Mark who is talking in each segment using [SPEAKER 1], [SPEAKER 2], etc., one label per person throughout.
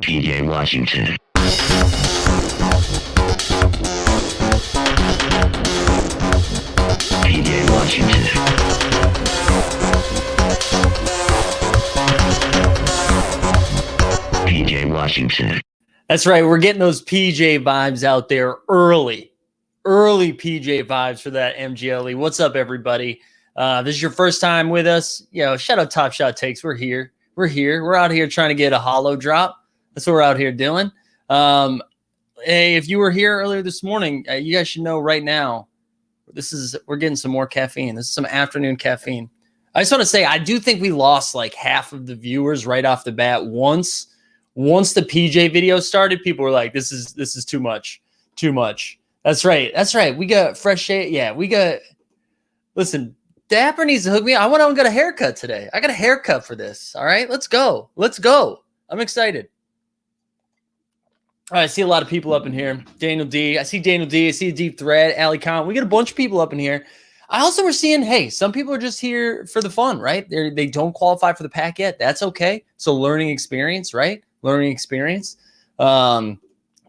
[SPEAKER 1] PJ Washington. PJ Washington. PJ Washington.
[SPEAKER 2] That's right. We're getting those PJ vibes out there early PJ vibes for that MGLE. What's up, everybody? This is your first time with us. Shout out Top Shot Takes. We're here. We're out here trying to get a holo drop. That's what we're out here doing. Hey, if you were here earlier this morning, you guys should know right now, we're getting some more caffeine. This is some afternoon caffeine. I just want to say, I do think we lost like half of the viewers right off the bat. Once the PJ video started, people were like, this is too much. That's right. We got fresh shade. Yeah, listen, Dapper needs to hook me up. I went out and got a haircut today. I got a haircut for this. All right, let's go. I'm excited. All right, I see a lot of people up in here. Daniel D. I see a Deep Thread, Ali Khan. We got a bunch of people up in here. I also was seeing, hey, some people are just here for the fun, right? They don't qualify for the pack yet. That's okay. So learning experience, right? Learning experience. There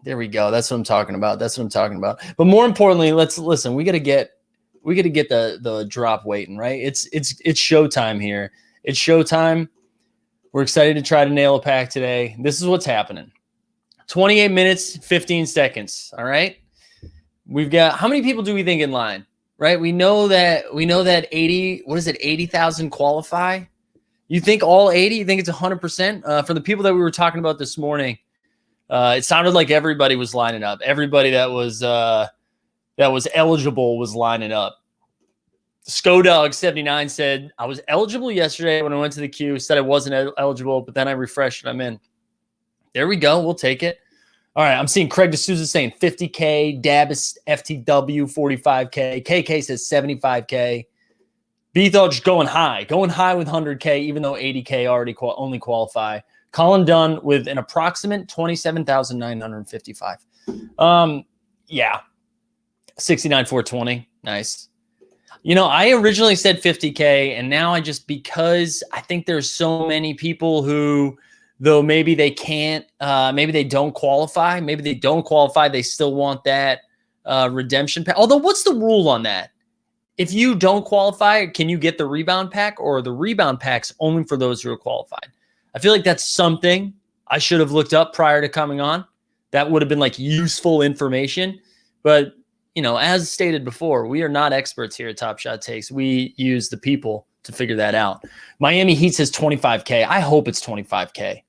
[SPEAKER 2] we go. That's what I'm talking about. But more importantly, let's listen. We got to get the drop waiting, right? It's showtime here. It's showtime. We're excited to try to nail a pack today. This is what's happening. 28 minutes, 15 seconds. All right. We've got, how many people do we think in line? Right? We know that 80,000 qualify. You think all 80? You think it's 100%? For the people that we were talking about this morning, it sounded like everybody was lining up. Everybody that was eligible was lining up. Skodog79 said, I was eligible yesterday when I went to the queue, said I wasn't eligible, but then I refreshed and I'm in. There we go. We'll take it. All right. I'm seeing Craig D'Souza saying 50K, Dabis FTW 45K, KK says 75K. Bethel just going high with 100K, even though 80K already only qualify. Colin Dunn with an approximate 27,955. Yeah. 69,420. Nice. I originally said 50K, and now because I think there's so many people who, though maybe they can't, maybe they don't qualify. They still want that redemption pack. Although, what's the rule on that? If you don't qualify, can you get the rebound pack, or the rebound pack's only for those who are qualified? I feel like that's something I should have looked up prior to coming on. That would have been like useful information. But, as stated before, we are not experts here at Top Shot Takes. We use the people to figure that out. Miami Heat says 25K. I hope it's 25K.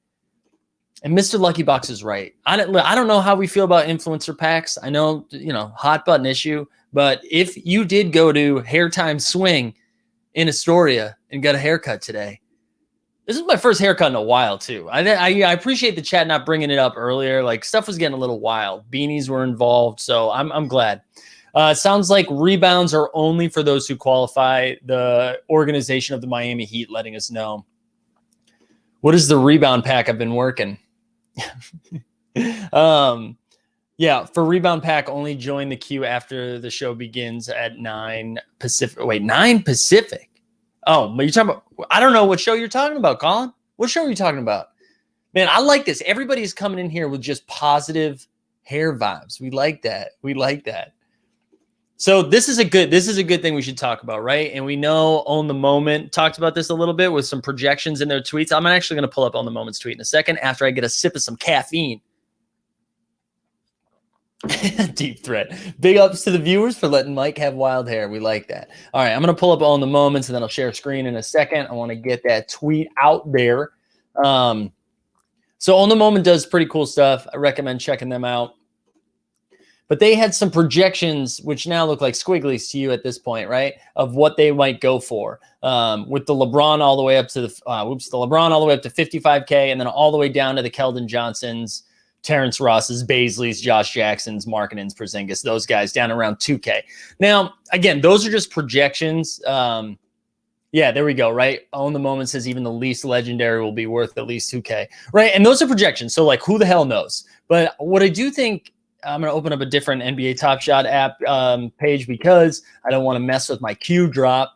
[SPEAKER 2] And Mr. Lucky Box is right. I don't know how we feel about influencer packs. I know, hot button issue. But if you did go to Hair Time Swing in Astoria and got a haircut today, this is my first haircut in a while too. I appreciate the chat not bringing it up earlier. Like, stuff was getting a little wild. Beanies were involved, so I'm glad. It sounds like rebounds are only for those who qualify. The organization of the Miami Heat letting us know. What is the rebound pack I've been working? Yeah, for rebound pack, only join the queue after the show begins at 9 Pacific. Wait, 9 Pacific? Oh, but you're talking about, I don't know what show you're talking about, Colin. What show are you talking about? Man, I like this. Everybody's coming in here with just positive hair vibes. We like that. So this is a good thing we should talk about, right? And we know Own the Moment talked about this a little bit with some projections in their tweets. I'm actually going to pull up Own the Moment's tweet in a second after I get a sip of some caffeine. Deep threat. Big ups to the viewers for letting Mike have wild hair. We like that. All right, I'm going to pull up Own the Moments, and then I'll share screen in a second. I want to get that tweet out there. So Own the Moment does pretty cool stuff. I recommend checking them out. But they had some projections, which now look like squigglies to you at this point, right? Of what they might go for, with the LeBron all the way up to the LeBron all the way up to 55K, and then all the way down to the Keldon Johnsons, Terrence Ross's, Baisley's, Josh Jackson's, Markkanen's, Porzingis, those guys down around 2K. Now, again, those are just projections. Yeah, there we go, right? Own the Moment says even the least legendary will be worth at least 2K, right? And those are projections, so like, who the hell knows? But what I do think, I'm going to open up a different NBA Top Shot app page because I don't want to mess with my Q drop.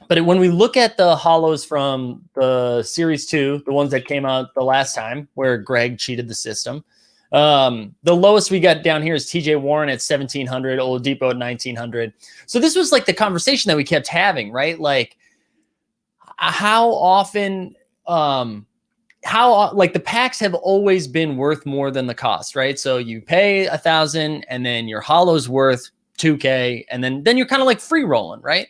[SPEAKER 2] But when we look at the holos from the Series 2, the ones that came out the last time where Greg cheated the system, the lowest we got down here is TJ Warren at 1,700, Oladipo at 1,900. So this was like the conversation that we kept having, right? Like how often, like the packs have always been worth more than the cost, right? So you pay 1,000 and then your holo's worth 2K, and then you're kind of like free rolling, right?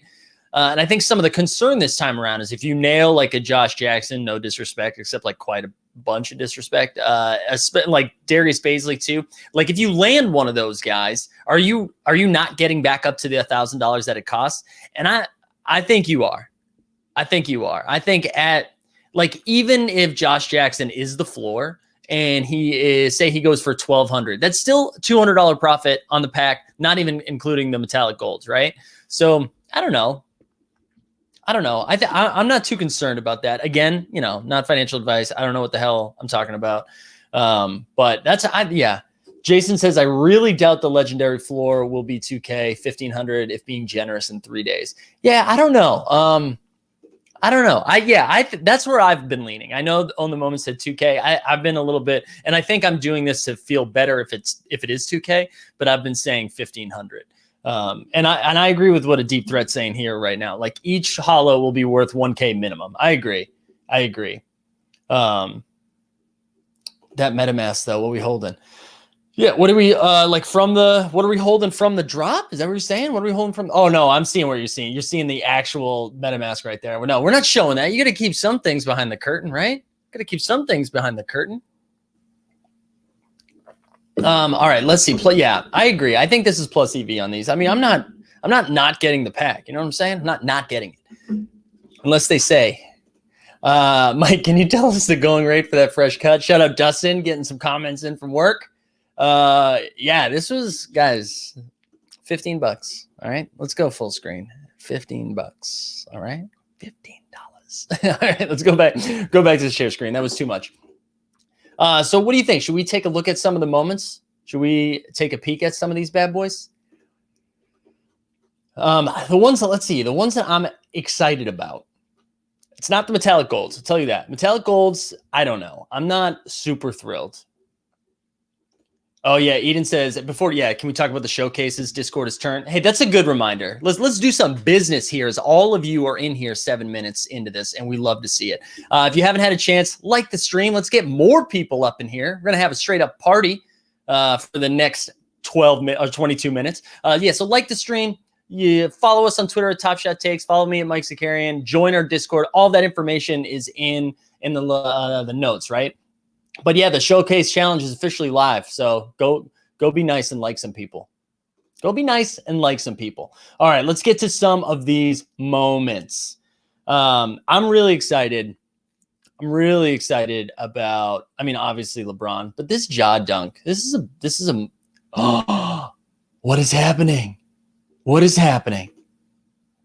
[SPEAKER 2] And I think some of the concern this time around is if you nail like a Josh Jackson, no disrespect, except like quite a bunch of disrespect, like Darius Baisley too. Like if you land one of those guys, are you not getting back up to the $1,000 that it costs? And I think you are. I think you are. I think at like even if Josh Jackson is the floor and he is, say he goes for 1,200, that's still $200 profit on the pack, not even including the metallic golds, right? So I don't know. I'm not too concerned about that. Again, not financial advice. I don't know what the hell I'm talking about. But yeah. Jason says, I really doubt the legendary floor will be 2K, 1,500 if being generous in 3 days. Yeah, I don't know. That's where I've been leaning. I know on the moment said 2K. I've been a little bit, and I think I'm doing this to feel better if it is 2K, but I've been saying 1,500. And I agree with what a deep threat's saying here right now. Like each holo will be worth 1K minimum. I agree. That MetaMask though, what are we holding? Yeah, what are we what are we holding from the drop? Is that what you're saying? What are we holding from? Oh no, I'm seeing what you're seeing. You're seeing the actual MetaMask right there. No, we're not showing that. You got to keep some things behind the curtain, right? Got to keep some things behind the curtain. All right, let's see. Yeah, I agree. I think this is plus EV on these. I mean, I'm not getting the pack. You know what I'm saying? I'm not getting it. Unless they say, Mike, can you tell us the going rate for that fresh cut? Shout out Dustin, getting some comments in from work. Yeah, this was, guys, $15. All right, let's go full screen. $15. All right, $15. All right, let's go back to the share screen. That was too much. So what do you think? Should we take a look at some of the moments? Should we take a peek at some of these bad boys? The ones that I'm excited about. It's not the metallic golds. I'll tell you that. Metallic golds, I don't know. I'm not super thrilled. Oh yeah, Eden says before. Yeah, can we talk about the showcases? Discord is turned. Hey, that's a good reminder. Let's do some business here. As all of you are in here 7 minutes into this, and we love to see it. If you haven't had a chance, like the stream. Let's get more people up in here. We're gonna have a straight up party for the next 22 minutes. Yeah, so like the stream. You follow us on Twitter at Top Shot Takes. Follow me at Mike Zakarian. Join our Discord. All that information is in the notes, right? But yeah, the showcase challenge is officially live. So go be nice and like some people. Go be nice and like some people. All right, let's get to some of these moments. I'm really excited. About, I mean, obviously LeBron, but this jaw dunk. This is a oh, what is happening? What is happening?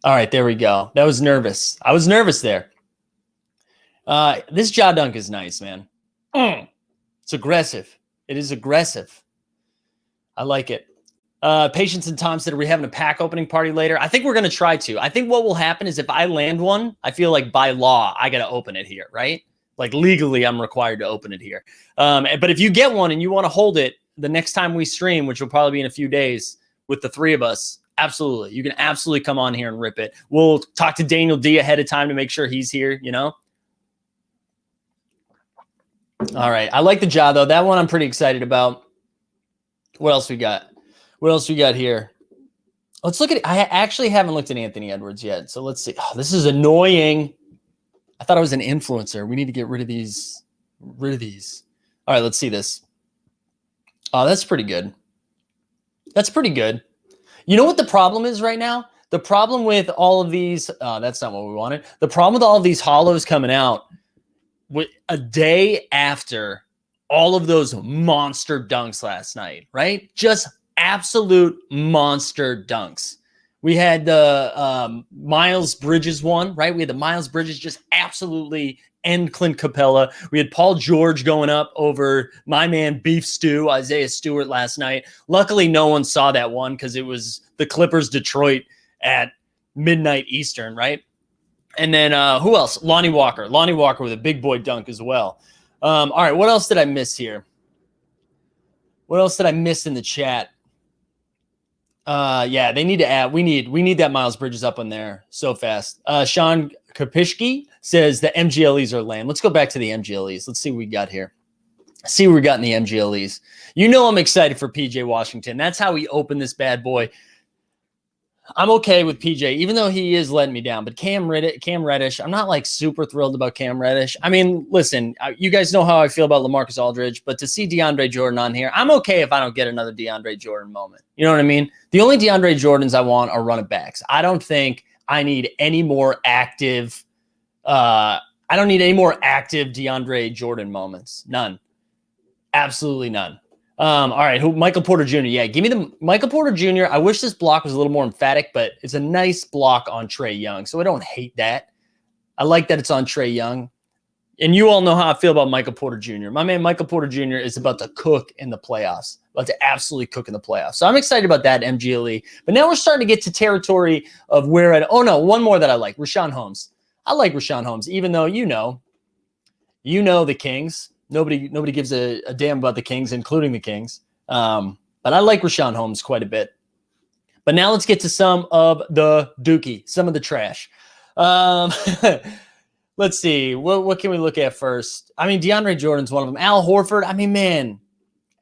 [SPEAKER 2] All right, there we go. That was nervous. I was nervous there. This jaw dunk is nice, man. It's aggressive. It is aggressive. I like it. Patience and Tom said, are we having a pack opening party later? I think we're going to try to. I think what will happen is if I land one, I feel like by law, I got to open it here, right? Like legally, I'm required to open it here. But if you get one and you want to hold it the next time we stream, which will probably be in a few days with the three of us, absolutely. You can absolutely come on here and rip it. We'll talk to Daniel D ahead of time to make sure he's here, All right. I like the jaw, though. That one I'm pretty excited about. What else we got? What else we got here? Let's look at it. I actually haven't looked at Anthony Edwards yet. So let's see. Oh, this is annoying. I thought I was an influencer. We need to get rid of these. All right. Let's see this. Oh, that's pretty good. That's pretty good. You know what the problem is right now? The problem with all of these, that's not what we wanted. The problem with all of these holos coming out a day after all of those monster dunks last night, right? Just absolute monster dunks. We had the Miles Bridges one, right? We had the Miles Bridges just absolutely end Clint Capella. We had Paul George going up over my man Beef Stew, Isaiah Stewart last night. Luckily, no one saw that one because it was the Clippers Detroit at midnight Eastern, right? And then who else? Lonnie Walker. Lonnie Walker with a big boy dunk as well. All right, what else did I miss here? What else did I miss in the chat? Yeah, they need to add. We need that Miles Bridges up in there so fast. Sean Kapishki says the MGLEs are lame. Let's go back to the MGLEs. Let's see what we got here. See what we got in the MGLEs. You know I'm excited for PJ Washington. That's how we open this bad boy. I'm okay with PJ, even though he is letting me down. But Cam Reddish, I'm not like super thrilled about Cam Reddish. I mean, listen, you guys know how I feel about LaMarcus Aldridge, but to see DeAndre Jordan on here, I'm okay if I don't get another DeAndre Jordan moment. You know what I mean? The only DeAndre Jordans I want are running backs. I don't think I need any more active. I don't need any more active DeAndre Jordan moments. None. Absolutely none. All right, Michael Porter Jr. Yeah, give me the Michael Porter Jr. I wish this block was a little more emphatic, but it's a nice block on Trae Young, so I don't hate that. I like that it's on Trae Young. And you all know how I feel about Michael Porter Jr. My man Michael Porter Jr. is about to cook in the playoffs, about to absolutely cook in the playoffs. So I'm excited about that MGLE. But now we're starting to get to territory of where – oh, no, one more that I like, Rashawn Holmes. I like Rashawn Holmes, even though you know the Kings. Nobody gives a damn about the Kings, including the Kings. But I like Rashawn Holmes quite a bit. But now let's get to some of the dookie, some of the trash. Let's see. What can we look at first? I mean, DeAndre Jordan's one of them. Al Horford. I mean, man,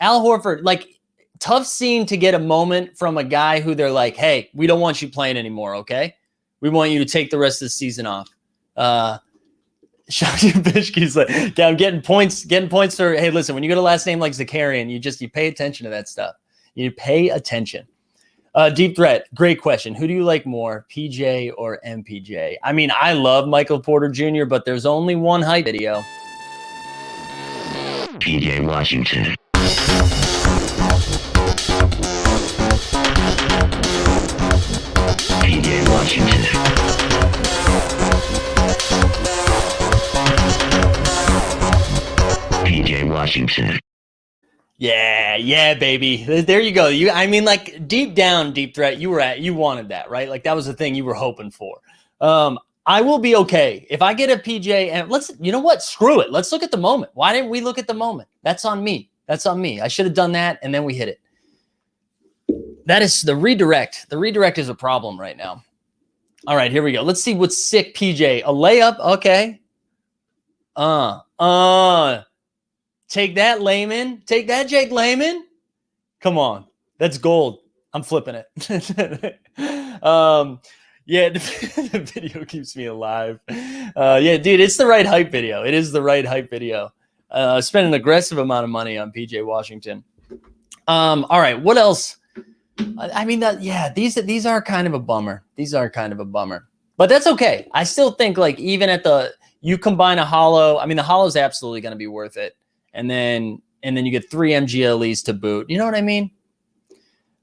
[SPEAKER 2] Al Horford, like, tough scene to get a moment from a guy who they're like, hey, we don't want you playing anymore, okay? We want you to take the rest of the season off. Shotty Bishki's like, yeah, I'm getting points for, hey, listen, when you get a last name like Zakarian, you pay attention to that stuff. You pay attention. Deep Threat, great question. Who do you like more, PJ or MPJ? I mean, I love Michael Porter Jr., but there's only one hype video.
[SPEAKER 1] PJ Washington. PJ Washington. PJ Washington.
[SPEAKER 2] Yeah, baby. There you go. I mean, like, deep down, Deep Threat, you wanted that, right? Like, that was the thing you were hoping for. I will be okay if I get a PJ, and you know what? Screw it. Let's look at the moment. Why didn't we look at the moment? That's on me. I should have done that, and then we hit it. That is the redirect. The redirect is a problem right now. All right, here we go. Let's see what's sick, PJ. A layup. Okay. Take that, Layman. Take that, Jake Layman. Come on. That's gold. I'm flipping it. Yeah, the video keeps me alive. Yeah, dude, it's the right hype video. It is the right hype video. Spend an aggressive amount of money on PJ Washington. All right, what else? I mean, these are kind of a bummer. These are kind of a bummer. But that's okay. I still think, like, even at you combine a holo, I mean, the holo's absolutely going to be worth it. And then you get 3 MGLEs to boot. You know what I mean?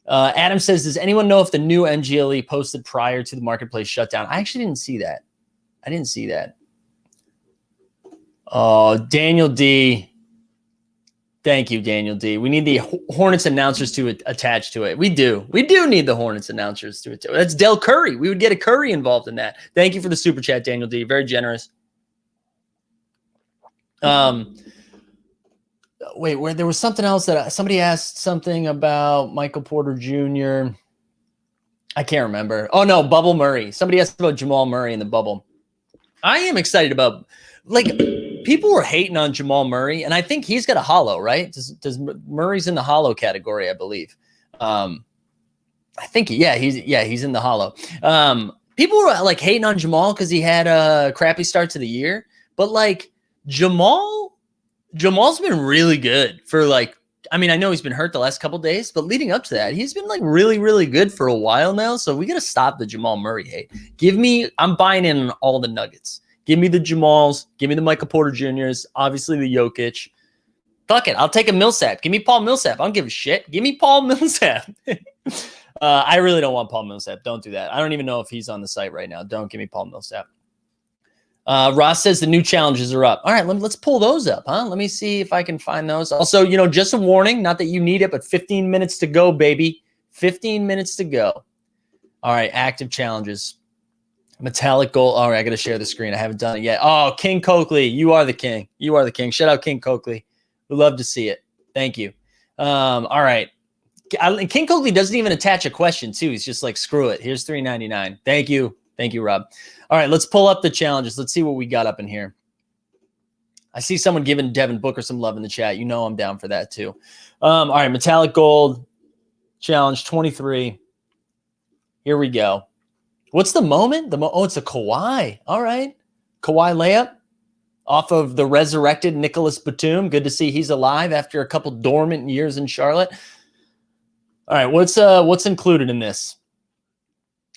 [SPEAKER 2] Adam says, does anyone know if the new MGLE posted prior to the marketplace shutdown? I actually didn't see that. Oh, Daniel D. Thank you, Daniel D. We need the Hornets announcers to attach to it. We do need the Hornets announcers to it. That's Del Curry. We would get a Curry involved in that. Thank you for the super chat, Daniel D. Very generous. Wait, where there was something else that somebody asked something about Michael Porter Jr. I can't remember. Oh no, Bubble Murray. Somebody asked about Jamal Murray in the bubble. I am excited about, like, people were hating on Jamal Murray, and I think he's got a holo, right? Does Murray's in the holo category, I believe. I think he's in the holo. People were like hating on Jamal because he had a crappy start to the year, but like Jamal's been really good for, like, I mean, I know he's been hurt the last couple of days, but leading up to that, he's been like really, really good for a while now. So we got to stop the Jamal Murray hate. I'm buying in on all the Nuggets. Give me the Jamals. Give me the Michael Porter Jr.'s. Obviously the Jokic. Fuck it. I'll take a Millsap. Give me Paul Millsap. I don't give a shit. Give me Paul Millsap. I really don't want Paul Millsap. Don't do that. I don't even know if he's on the site right now. Don't give me Paul Millsap. Ross says the new challenges are up. All right, let's pull those up, huh? Let me see if I can find those. Also, just a warning, not that you need it, but 15 minutes to go, baby. 15 minutes to go. All right, active challenges. Metallic gold. All right, I got to share the screen. I haven't done it yet. Oh, King Coakley, you are the king. You are the king. Shout out King Coakley. We love to see it. Thank you. All right. King Coakley doesn't even attach a question too. He's just like, screw it. Here's $3.99. Thank you. Thank you, Rob. All right, let's pull up the challenges. Let's see what we got up in here. I see someone giving Devin Booker some love in the chat. You know I'm down for that too. All right, metallic gold challenge 23. Here we go. What's the moment? Oh, it's a Kawhi. All right. Kawhi layup off of the resurrected Nicholas Batum. Good to see he's alive after a couple dormant years in Charlotte. All right, what's included in this?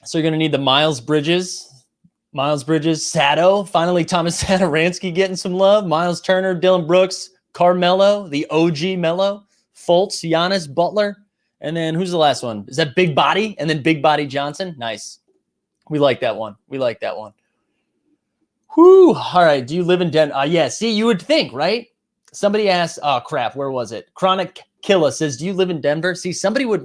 [SPEAKER 2] So you're going to need the Miles Bridges, Sato, finally Thomas Satoransky getting some love, Miles Turner, Dylan Brooks, Carmelo, the OG Melo, Fultz, Giannis, Butler, and then who's the last one? Is that Big Body? And then Big Body Johnson? Nice. We like that one. We like that one. Whew. All right, do you live in Denver? Yeah, see, you would think, right? Somebody asked, oh, crap, where was it? Chronic Killa says, do you live in Denver? See,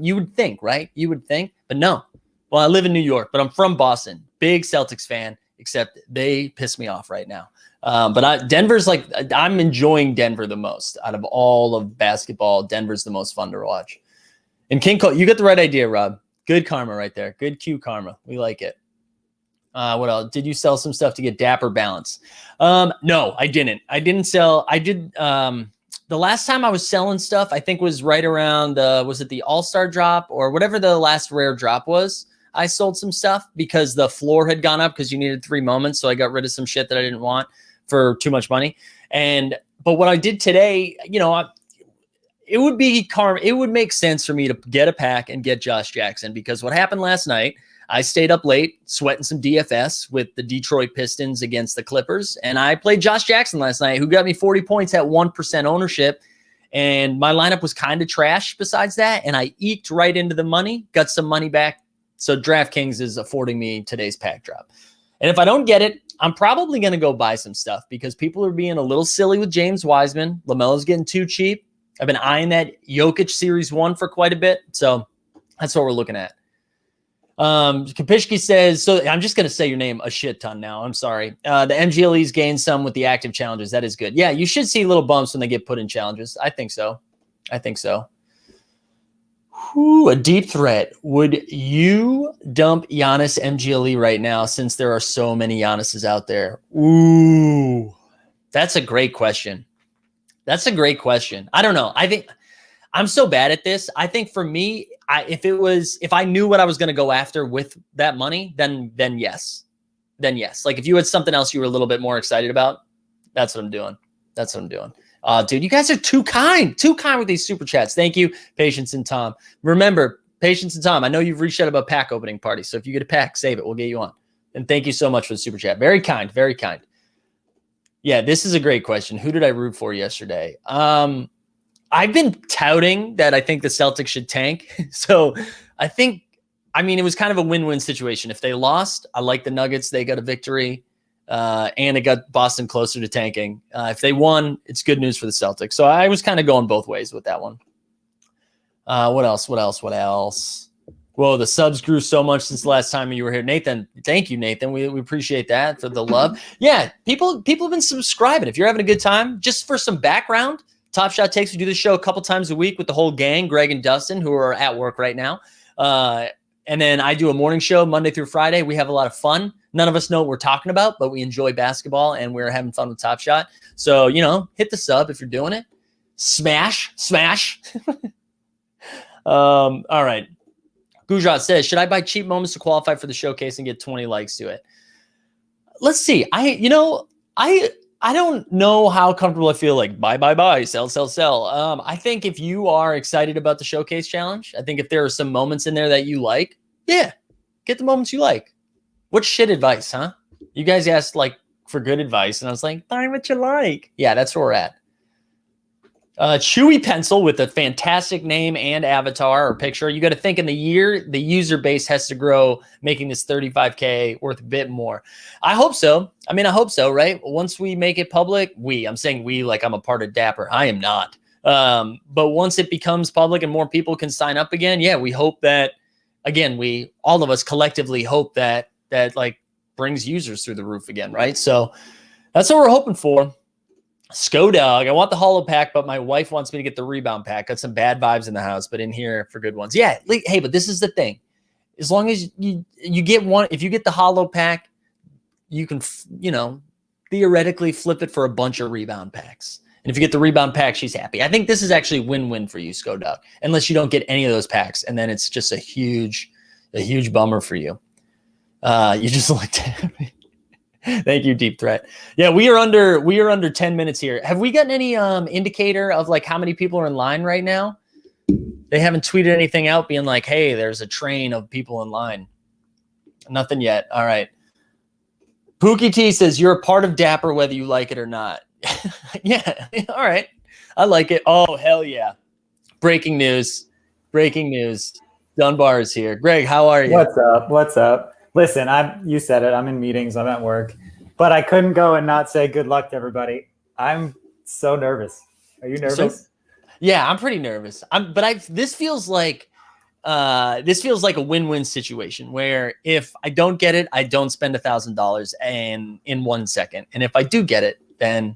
[SPEAKER 2] you would think, right? You would think, but no. Well, I live in New York, but I'm from Boston. Big Celtics fan, except they piss me off right now. But Denver's like, I'm enjoying Denver the most. Out of all of basketball, Denver's the most fun to watch. And King Cole, you got the right idea, Rob. Good karma right there. Good Q karma. We like it. What else? Did you sell some stuff to get Dapper Balance? No, I didn't. I didn't sell. I did. The last time I was selling stuff, I think was right around, was it the All-Star drop or whatever the last rare drop was? I sold some stuff because the floor had gone up because you needed 3 moments. So I got rid of some shit that I didn't want for too much money. But what I did today, it would be karma. It would make sense for me to get a pack and get Josh Jackson, because what happened last night, I stayed up late sweating some DFS with the Detroit Pistons against the Clippers. And I played Josh Jackson last night, who got me 40 points at 1% ownership. And my lineup was kind of trash besides that. And I eked right into the money, got some money back. So DraftKings is affording me today's pack drop. And if I don't get it, I'm probably going to go buy some stuff because people are being a little silly with James Wiseman. LaMelo's getting too cheap. I've been eyeing that Jokic Series 1 for quite a bit. So that's what we're looking at. Kapishki says, so I'm just going to say your name a shit ton now. I'm sorry. The MGLE's gained some with the active challenges. That is good. Yeah, you should see little bumps when they get put in challenges. I think so. Whew, a deep threat. Would you dump Giannis MGLE right now since there are so many Giannis's out there? Ooh, that's a great question. I don't know. I think I'm so bad at this. I think for me, if I knew what I was going to go after with that money, then yes. Like if you had something else you were a little bit more excited about, that's what I'm doing. Dude, you guys are too kind with these super chats. Thank you, Patience and Tom. Remember, Patience and Tom, I know you've reached out about pack opening parties. So if you get a pack, save it. We'll get you on. And thank you so much for the super chat. Very kind, very kind. Yeah, this is a great question. Who did I root for yesterday? I've been touting that I think the Celtics should tank. So it was kind of a win-win situation. If they lost, I like the Nuggets. They got a victory. And it got Boston closer to tanking. If they won, it's good news for the Celtics. So I was kind of going both ways with that one. What else? Whoa, the subs grew so much since the last time you were here. Nathan, thank you, Nathan. We appreciate that for the love. Yeah, people have been subscribing. If you're having a good time, just for some background, Top Shot Takes, we do the show a couple times a week with the whole gang, Greg and Dustin, who are at work right now. And then I do a morning show Monday through Friday. We have a lot of fun. None of us know what we're talking about, but we enjoy basketball and we're having fun with Top Shot. So, hit the sub if you're doing it. Smash. All right. Gujarat says, should I buy cheap moments to qualify for the showcase and get 20 likes to it? Let's see. I don't know how comfortable I feel like buy, sell. I think if you are excited about the showcase challenge, I think if there are some moments in there that you like, yeah, get the moments you like. What shit advice, huh? You guys asked for good advice, and I was like, buy what you like. Yeah, that's where we're at. Chewy Pencil with a fantastic name and avatar or picture. You got to think in the year, the user base has to grow, making this 35K worth a bit more. I hope so. I hope so, right? Once we make it public, I'm saying we like I'm a part of Dapper. I am not. But once it becomes public and more people can sign up again, yeah, we hope that, again, all of us collectively hope that brings users through the roof again, right? So that's what we're hoping for. Skodog, I want the holo pack, but my wife wants me to get the rebound pack. Got some bad vibes in the house, but in here for good ones. Yeah, hey, but this is the thing. As long as you get one, if you get the holo pack, you can, theoretically flip it for a bunch of rebound packs. And if you get the rebound pack, she's happy. I think this is actually win-win for you, Skodog, unless you don't get any of those packs, and then it's just a huge bummer for you. You just looked at me. Thank you, Deep Threat. Yeah, we are under 10 minutes here. Have we gotten any indicator of like how many people are in line right now? They haven't tweeted anything out being like, hey, there's a train of people in line. Nothing yet. All right. Pookie T says you're a part of Dapper whether you like it or not. Yeah. All right. I like it. Oh, hell yeah. Breaking news. Dunbar is here. Greg, how are you?
[SPEAKER 3] What's up? Listen, you said it. I'm in meetings. I'm at work, but I couldn't go and not say good luck to everybody. I'm so nervous. Are you nervous?
[SPEAKER 2] Yeah, I'm pretty nervous. This feels like a win-win situation where if I don't get it, I don't spend $1,000 and in 1 second, and if I do get it, then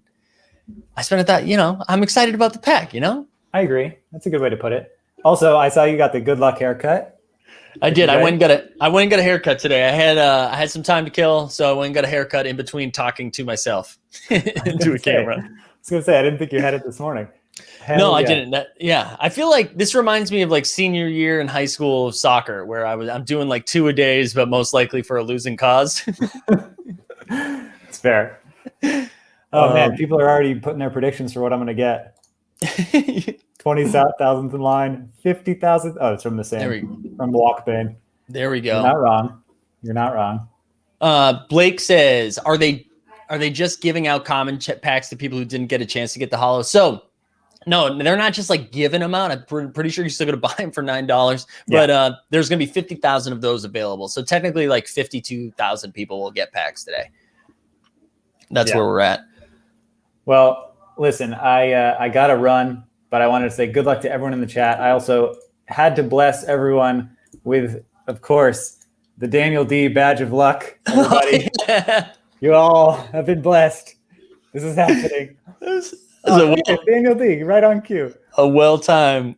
[SPEAKER 2] I spend that. I'm excited about the pack.
[SPEAKER 3] I agree. That's a good way to put it. Also, I saw you got the good luck haircut.
[SPEAKER 2] I did. I went and got a haircut today. I had some time to kill, so I went and got a haircut in between talking to myself into a camera.
[SPEAKER 3] I was gonna say I didn't think you had it this morning.
[SPEAKER 2] No, I didn't. I feel like this reminds me of like senior year in high school soccer, where I'm doing like 2 a days, but most likely for a losing cause.
[SPEAKER 3] It's fair. Oh man, people are already putting their predictions for what I'm gonna get. 20,000 in line, 50,000. Oh, it's from the same from Walkbane.
[SPEAKER 2] There we go.
[SPEAKER 3] You're not wrong.
[SPEAKER 2] Blake says, are they just giving out common packs to people who didn't get a chance to get the holo? So no, they're not just like giving them out. I'm pretty sure you're still going to buy them for $9, but there's going to be 50,000 of those available. So technically like 52,000 people will get packs today. That's where we're at.
[SPEAKER 3] Well, listen, I got to run, but I wanted to say good luck to everyone in the chat. I also had to bless everyone with, of course, the Daniel D badge of luck. Everybody, you all have been blessed. This is happening. Daniel D, right on cue.
[SPEAKER 2] A well-timed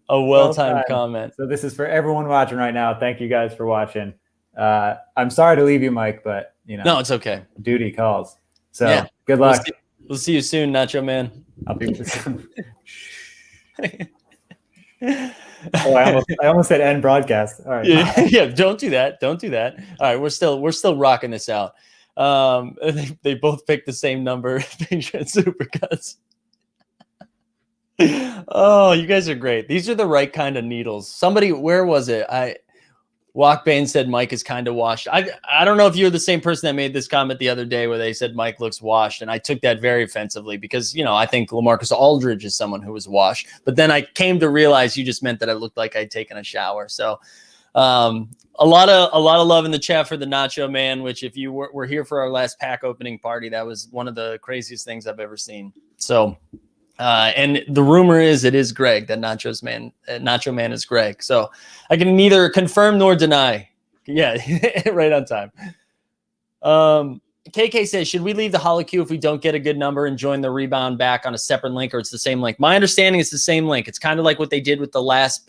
[SPEAKER 2] comment.
[SPEAKER 3] So this is for everyone watching right now. Thank you guys for watching. I'm sorry to leave you, Mike, but
[SPEAKER 2] no, it's okay.
[SPEAKER 3] Duty calls. So good luck.
[SPEAKER 2] We'll see you soon, Nacho Man.
[SPEAKER 3] I'll be soon. I almost said end broadcast. All right.
[SPEAKER 2] Yeah, don't do that. All right, we're still rocking this out. They both picked the same number. Supercuts. Oh, you guys are great. These are the right kind of needles. Somebody, where was it? Walkbane said Mike is kind of washed. I don't know if you're the same person that made this comment the other day where they said Mike looks washed, and I took that very offensively because I think LaMarcus Aldridge is someone who was washed. But then I came to realize you just meant that I looked like I'd taken a shower. So a lot of love in the chat for the Nacho Man, which if you were here for our last pack opening party, that was one of the craziest things I've ever seen. So. And the rumor is it is Greg, that Nacho Man is Greg. So I can neither confirm nor deny. Yeah, right on time. KK says, should we leave the holo queue if we don't get a good number and join the rebound back on a separate link, or it's the same link? My understanding is the same link. It's kind of like what they did with the last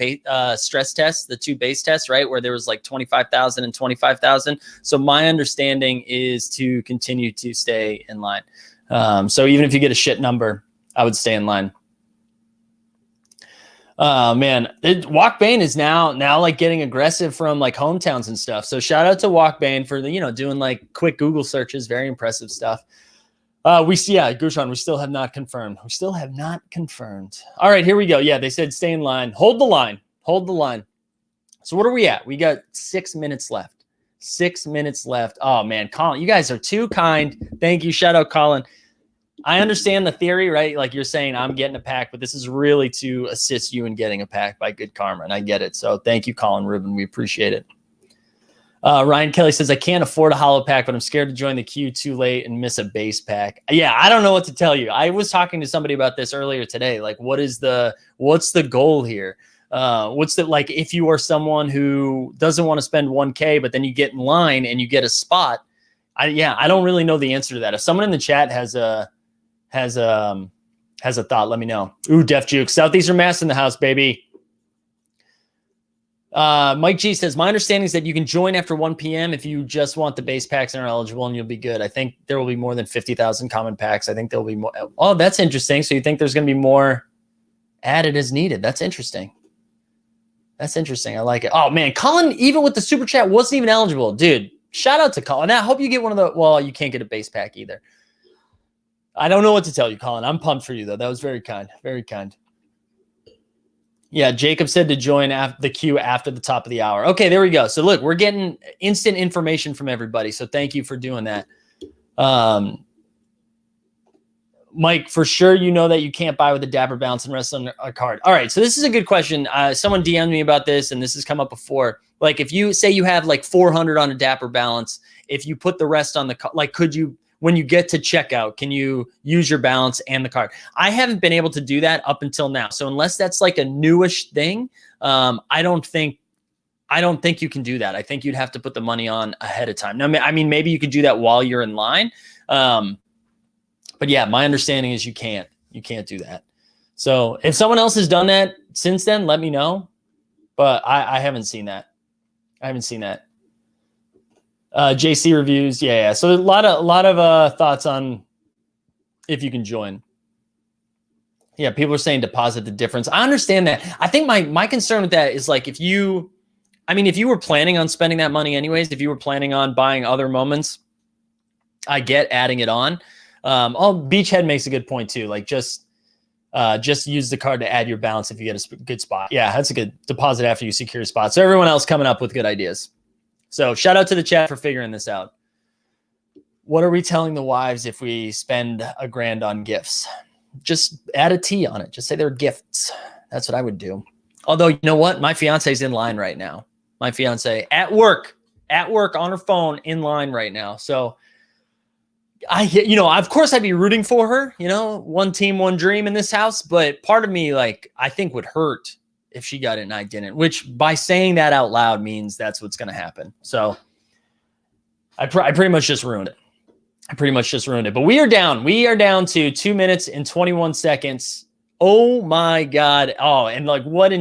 [SPEAKER 2] stress test, the 2 base tests, right? Where there was like 25,000 and 25,000. So my understanding is to continue to stay in line. So even if you get a shit number, I would stay in line. Man, Walkbane is now like getting aggressive from like hometowns and stuff. So shout out to Walkbane for the doing like quick Google searches, very impressive stuff. Gushan, we still have not confirmed. All right, here we go. Yeah, they said stay in line. Hold the line. So what are we at? We got 6 minutes left. 6 minutes left. Oh man, Colin, you guys are too kind. Thank you. Shout out Colin. I understand the theory, right? Like you're saying, I'm getting a pack, but this is really to assist you in getting a pack by Good Karma, and I get it. So thank you, Colin Rubin. We appreciate it. Ryan Kelly says, I can't afford a holo pack, but I'm scared to join the queue too late and miss a base pack. Yeah, I don't know what to tell you. I was talking to somebody about this earlier today. Like, what's the goal here? Like if you are someone who doesn't want to spend $1K, but then you get in line and you get a spot, I don't really know the answer to that. If someone in the chat has a thought, let me know. Ooh, Def Juke. Southeastern Mass in the house, baby. Mike G says, my understanding is that you can join after 1 p.m. if you just want the base packs and are eligible, and you'll be good. I think there will be more than 50,000 common packs. I think there'll be more. Oh, that's interesting. So you think there's going to be more added as needed? That's interesting. That's interesting. I like it. Oh, man. Colin, even with the super chat, wasn't even eligible. Dude, shout out to Colin. I hope you get one of the, well, you can't get a base pack either. I don't know what to tell you, Colin. I'm pumped for you, though. That was very kind. Very kind. Yeah, Jacob said to join the queue after the top of the hour. Okay, there we go. So look, we're getting instant information from everybody. So thank you for doing that. Mike, for sure you know that you can't buy with a Dapper Bounce and rest on a card. All right, so this is a good question. Someone DM'd me about this, and this has come up before. Like, if you say you have like 400 on a Dapper Balance, if you put the rest on the card, like, could you, when you get to checkout, can you use your balance and the card? I haven't been able to do that up until now. So unless that's like a newish thing, I don't think you can do that. I think you'd have to put the money on ahead of time. Now, I mean, maybe you could do that while you're in line. But yeah, my understanding is you can't do that. So if someone else has done that since then, let me know. But I haven't seen that. JC reviews. Yeah. So a lot of thoughts on if you can join. Yeah. People are saying deposit the difference. I understand that. I think my concern with that is like, if you were planning on spending that money anyways, if you were planning on buying other moments, I get adding it on. Beachhead makes a good point too. Like just use the card to add your balance if you get a good spot. Yeah. That's a good deposit after you secure a spot. So everyone else coming up with good ideas. So shout out to the chat for figuring this out. What are we telling the wives if we spend $1,000 on gifts? Just add a T on it. Just say they're gifts. That's what I would do. Although, you know what? My fiance's in line right now. My fiance at work on her phone in line right now. So of course I'd be rooting for her, one team, one dream in this house. But part of me, like, I think would hurt if she got it and I didn't, which by saying that out loud means that's what's going to happen. So I pretty much just ruined it. But we are down to 2 minutes and 21 seconds. Oh my God. Oh, and like what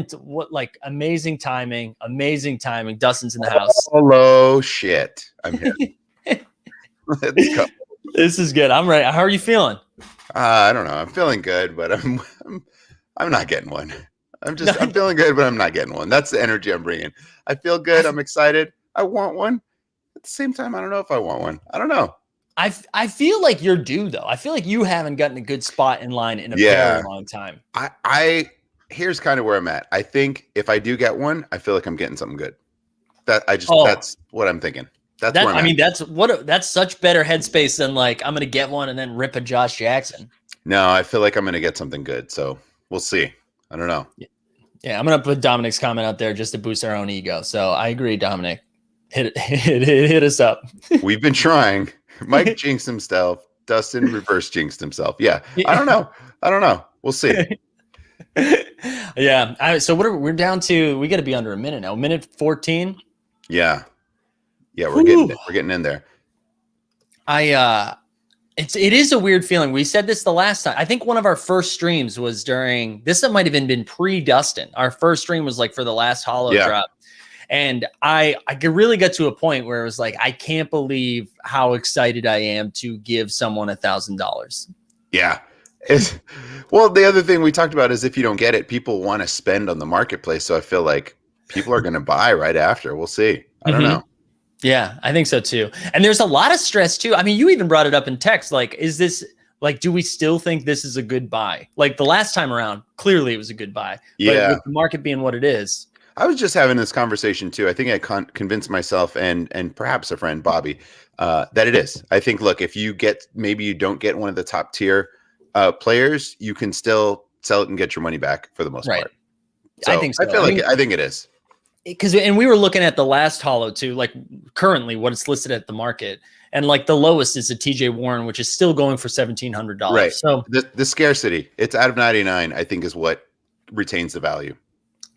[SPEAKER 2] amazing timing. Dustin's in the house.
[SPEAKER 4] Hello, shit. I'm here. Let's go.
[SPEAKER 2] This is good. I'm ready. How are you feeling?
[SPEAKER 4] I don't know. I'm feeling good, but I'm not getting one. I'm feeling good, but I'm not getting one. That's the energy I'm bringing. I feel good. I'm excited. I want one. At the same time, I don't know if I want one. I don't know.
[SPEAKER 2] I feel like you're due, though. I feel like you haven't gotten a good spot in line in a very long time.
[SPEAKER 4] Here's kind of where I'm at. I think if I do get one, I feel like I'm getting something good. That's what I'm thinking. That's such better headspace than like, I'm going to get one and then rip a Josh Jackson. No, I feel like I'm going to get something good. So we'll see. I don't know.
[SPEAKER 2] Yeah, I'm going to put Dominic's comment out there just to boost our own ego. So I agree, Dominic. Hit us up.
[SPEAKER 4] We've been trying. Mike jinxed himself. Dustin reverse jinxed himself. Yeah. I don't know. We'll see.
[SPEAKER 2] Yeah. So we're down to, we got to be under a minute now. Minute 14.
[SPEAKER 4] Yeah. Yeah. We're getting in there.
[SPEAKER 2] It is a weird feeling. We said this the last time. I think one of our first streams was during this. Might have been pre-Dustin. Our first stream was like for the last holo drop. And I really got to a point where it was like, I can't believe how excited I am to give someone $1,000.
[SPEAKER 4] Yeah. Well, the other thing we talked about is if you don't get it, people want to spend on the marketplace. So I feel like people are going to buy right after. We'll see. I don't know.
[SPEAKER 2] Yeah, I think so too. And there's a lot of stress too. I mean, you even brought it up in text. Like, do we still think this is a good buy? Like the last time around, clearly it was a good buy.
[SPEAKER 4] Yeah.
[SPEAKER 2] But with the market being what it is.
[SPEAKER 4] I was just having this conversation too. I think I convinced myself and perhaps a friend, Bobby, that it is. I think, look, if maybe you don't get one of the top tier players, you can still sell it and get your money back for the most part. So I think so. I think it is.
[SPEAKER 2] And we were looking at the last holo too, like currently what it's listed at the market. And like the lowest is a TJ Warren, which is still going for $1,700.
[SPEAKER 4] Right.
[SPEAKER 2] So
[SPEAKER 4] the scarcity, it's out of 99, I think is what retains the value.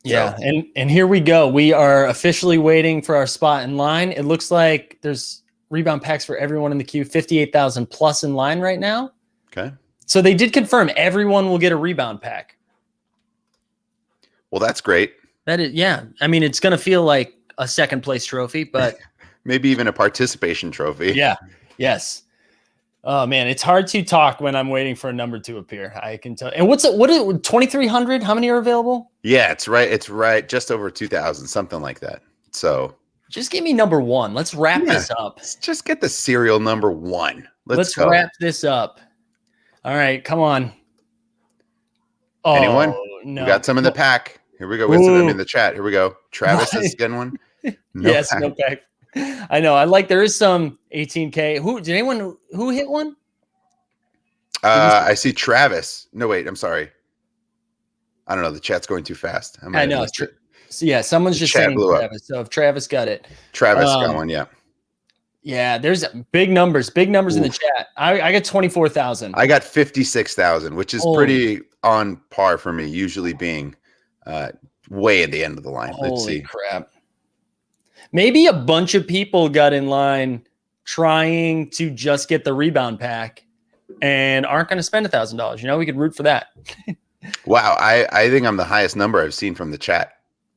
[SPEAKER 2] Yeah. So. And here we go. We are officially waiting for our spot in line. It looks like rebound packs for everyone in the queue, 58,000 plus in line right now.
[SPEAKER 4] Okay.
[SPEAKER 2] So they did confirm everyone will get a rebound pack.
[SPEAKER 4] Well, that's great.
[SPEAKER 2] That is, yeah. I mean, it's going to feel like a second place trophy, but
[SPEAKER 4] maybe even a participation trophy.
[SPEAKER 2] Yeah. Yes. Oh man, it's hard to talk when I'm waiting for a number to appear. I can tell. And what is 2,300? How many are available?
[SPEAKER 4] Yeah, it's right. It's right. Just over 2,000, something like that. So
[SPEAKER 2] just give me number one. Let's wrap this up.
[SPEAKER 4] Let's just get the serial number one. Let's go.
[SPEAKER 2] Wrap this up. All right, come on. Oh,
[SPEAKER 4] anyone?
[SPEAKER 2] No.
[SPEAKER 4] We got some in the pack. Here we go. We have some in the chat. Here we go. Travis is getting one.
[SPEAKER 2] No pack. I know. I like. There is some 18K. Who hit one?
[SPEAKER 4] I see Travis. No, wait. I'm sorry. I don't know. The chat's going too fast.
[SPEAKER 2] I know. So yeah, someone's just saying Travis. So if Travis got it,
[SPEAKER 4] Travis got one. Yeah.
[SPEAKER 2] Yeah. There's big numbers in the chat. I got 24,000.
[SPEAKER 4] I got 56,000, which is pretty on par for me. Usually being way at the end of the line. Let's see.
[SPEAKER 2] Crap. Maybe a bunch of people got in line trying to just get the rebound pack and aren't going to spend $1,000. You know, we could root for that.
[SPEAKER 3] Wow. I think I'm the highest number I've seen from the chat.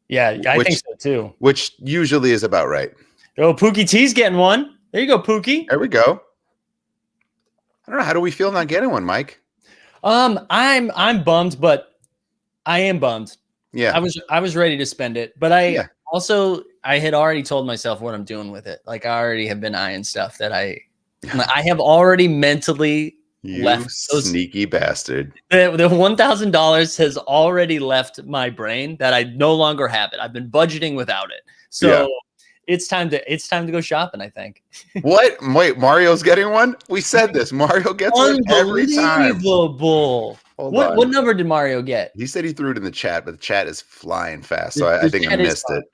[SPEAKER 2] Yeah, I think so too.
[SPEAKER 3] Which usually is about right.
[SPEAKER 2] Oh, Pookie T's getting one. There you go, Pookie.
[SPEAKER 3] There we go. I don't know. How do we feel not getting one, Mike?
[SPEAKER 2] I'm bummed, but I am bummed.
[SPEAKER 3] Yeah.
[SPEAKER 2] I was ready to spend it, but I had already told myself what I'm doing with it. Like I already have been eyeing stuff that I have already mentally left.
[SPEAKER 3] Sneaky bastard.
[SPEAKER 2] The $1,000 has already left my brain that I no longer have it. I've been budgeting without it. So it's time to go shopping, I think.
[SPEAKER 3] What? Wait, Mario's getting one? We said this. Mario gets one every time.
[SPEAKER 2] Unbelievable. What number did Mario get?
[SPEAKER 3] He said he threw it in the chat, but the chat is flying fast. So I think I missed it.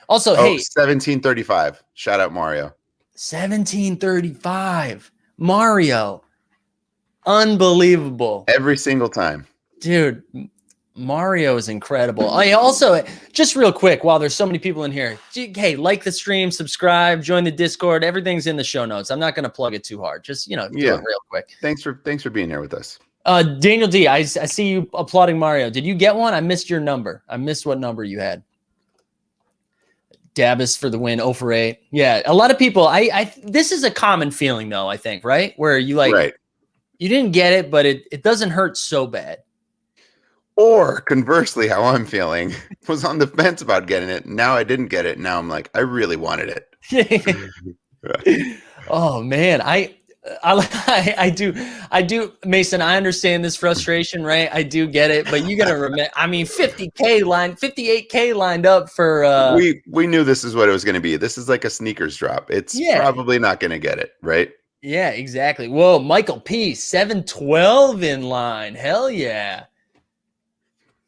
[SPEAKER 2] Also, hey,
[SPEAKER 3] 1735. Shout out Mario.
[SPEAKER 2] 1735. Mario. Unbelievable.
[SPEAKER 3] Every single time.
[SPEAKER 2] Dude, Mario is incredible. I also, just real quick, while there's so many people in here, hey, like the stream, subscribe, join the Discord. Everything's in the show notes. I'm not going to plug it too hard. Just, do it real quick.
[SPEAKER 3] Thanks for being here with us.
[SPEAKER 2] Daniel D, I see you applauding Mario. Did you get one? I missed your number. I missed what number you had. Dabis for the win, 0 for 8. Yeah, a lot of people, this is a common feeling though, I think, right? Where you you didn't get it, but it doesn't hurt so bad.
[SPEAKER 3] Or conversely, how I'm feeling, was on the fence about getting it. Now I didn't get it. Now I'm like, I really wanted
[SPEAKER 2] it. Oh man, I do, Mason. I understand this frustration, right? I do get it, but you got to remember. I mean, 58K lined up for.
[SPEAKER 3] We knew this is what it was going to be. This is like a sneakers drop. It's probably not going to get it, right?
[SPEAKER 2] Yeah, exactly. Whoa, Michael P, 712 in line. Hell yeah.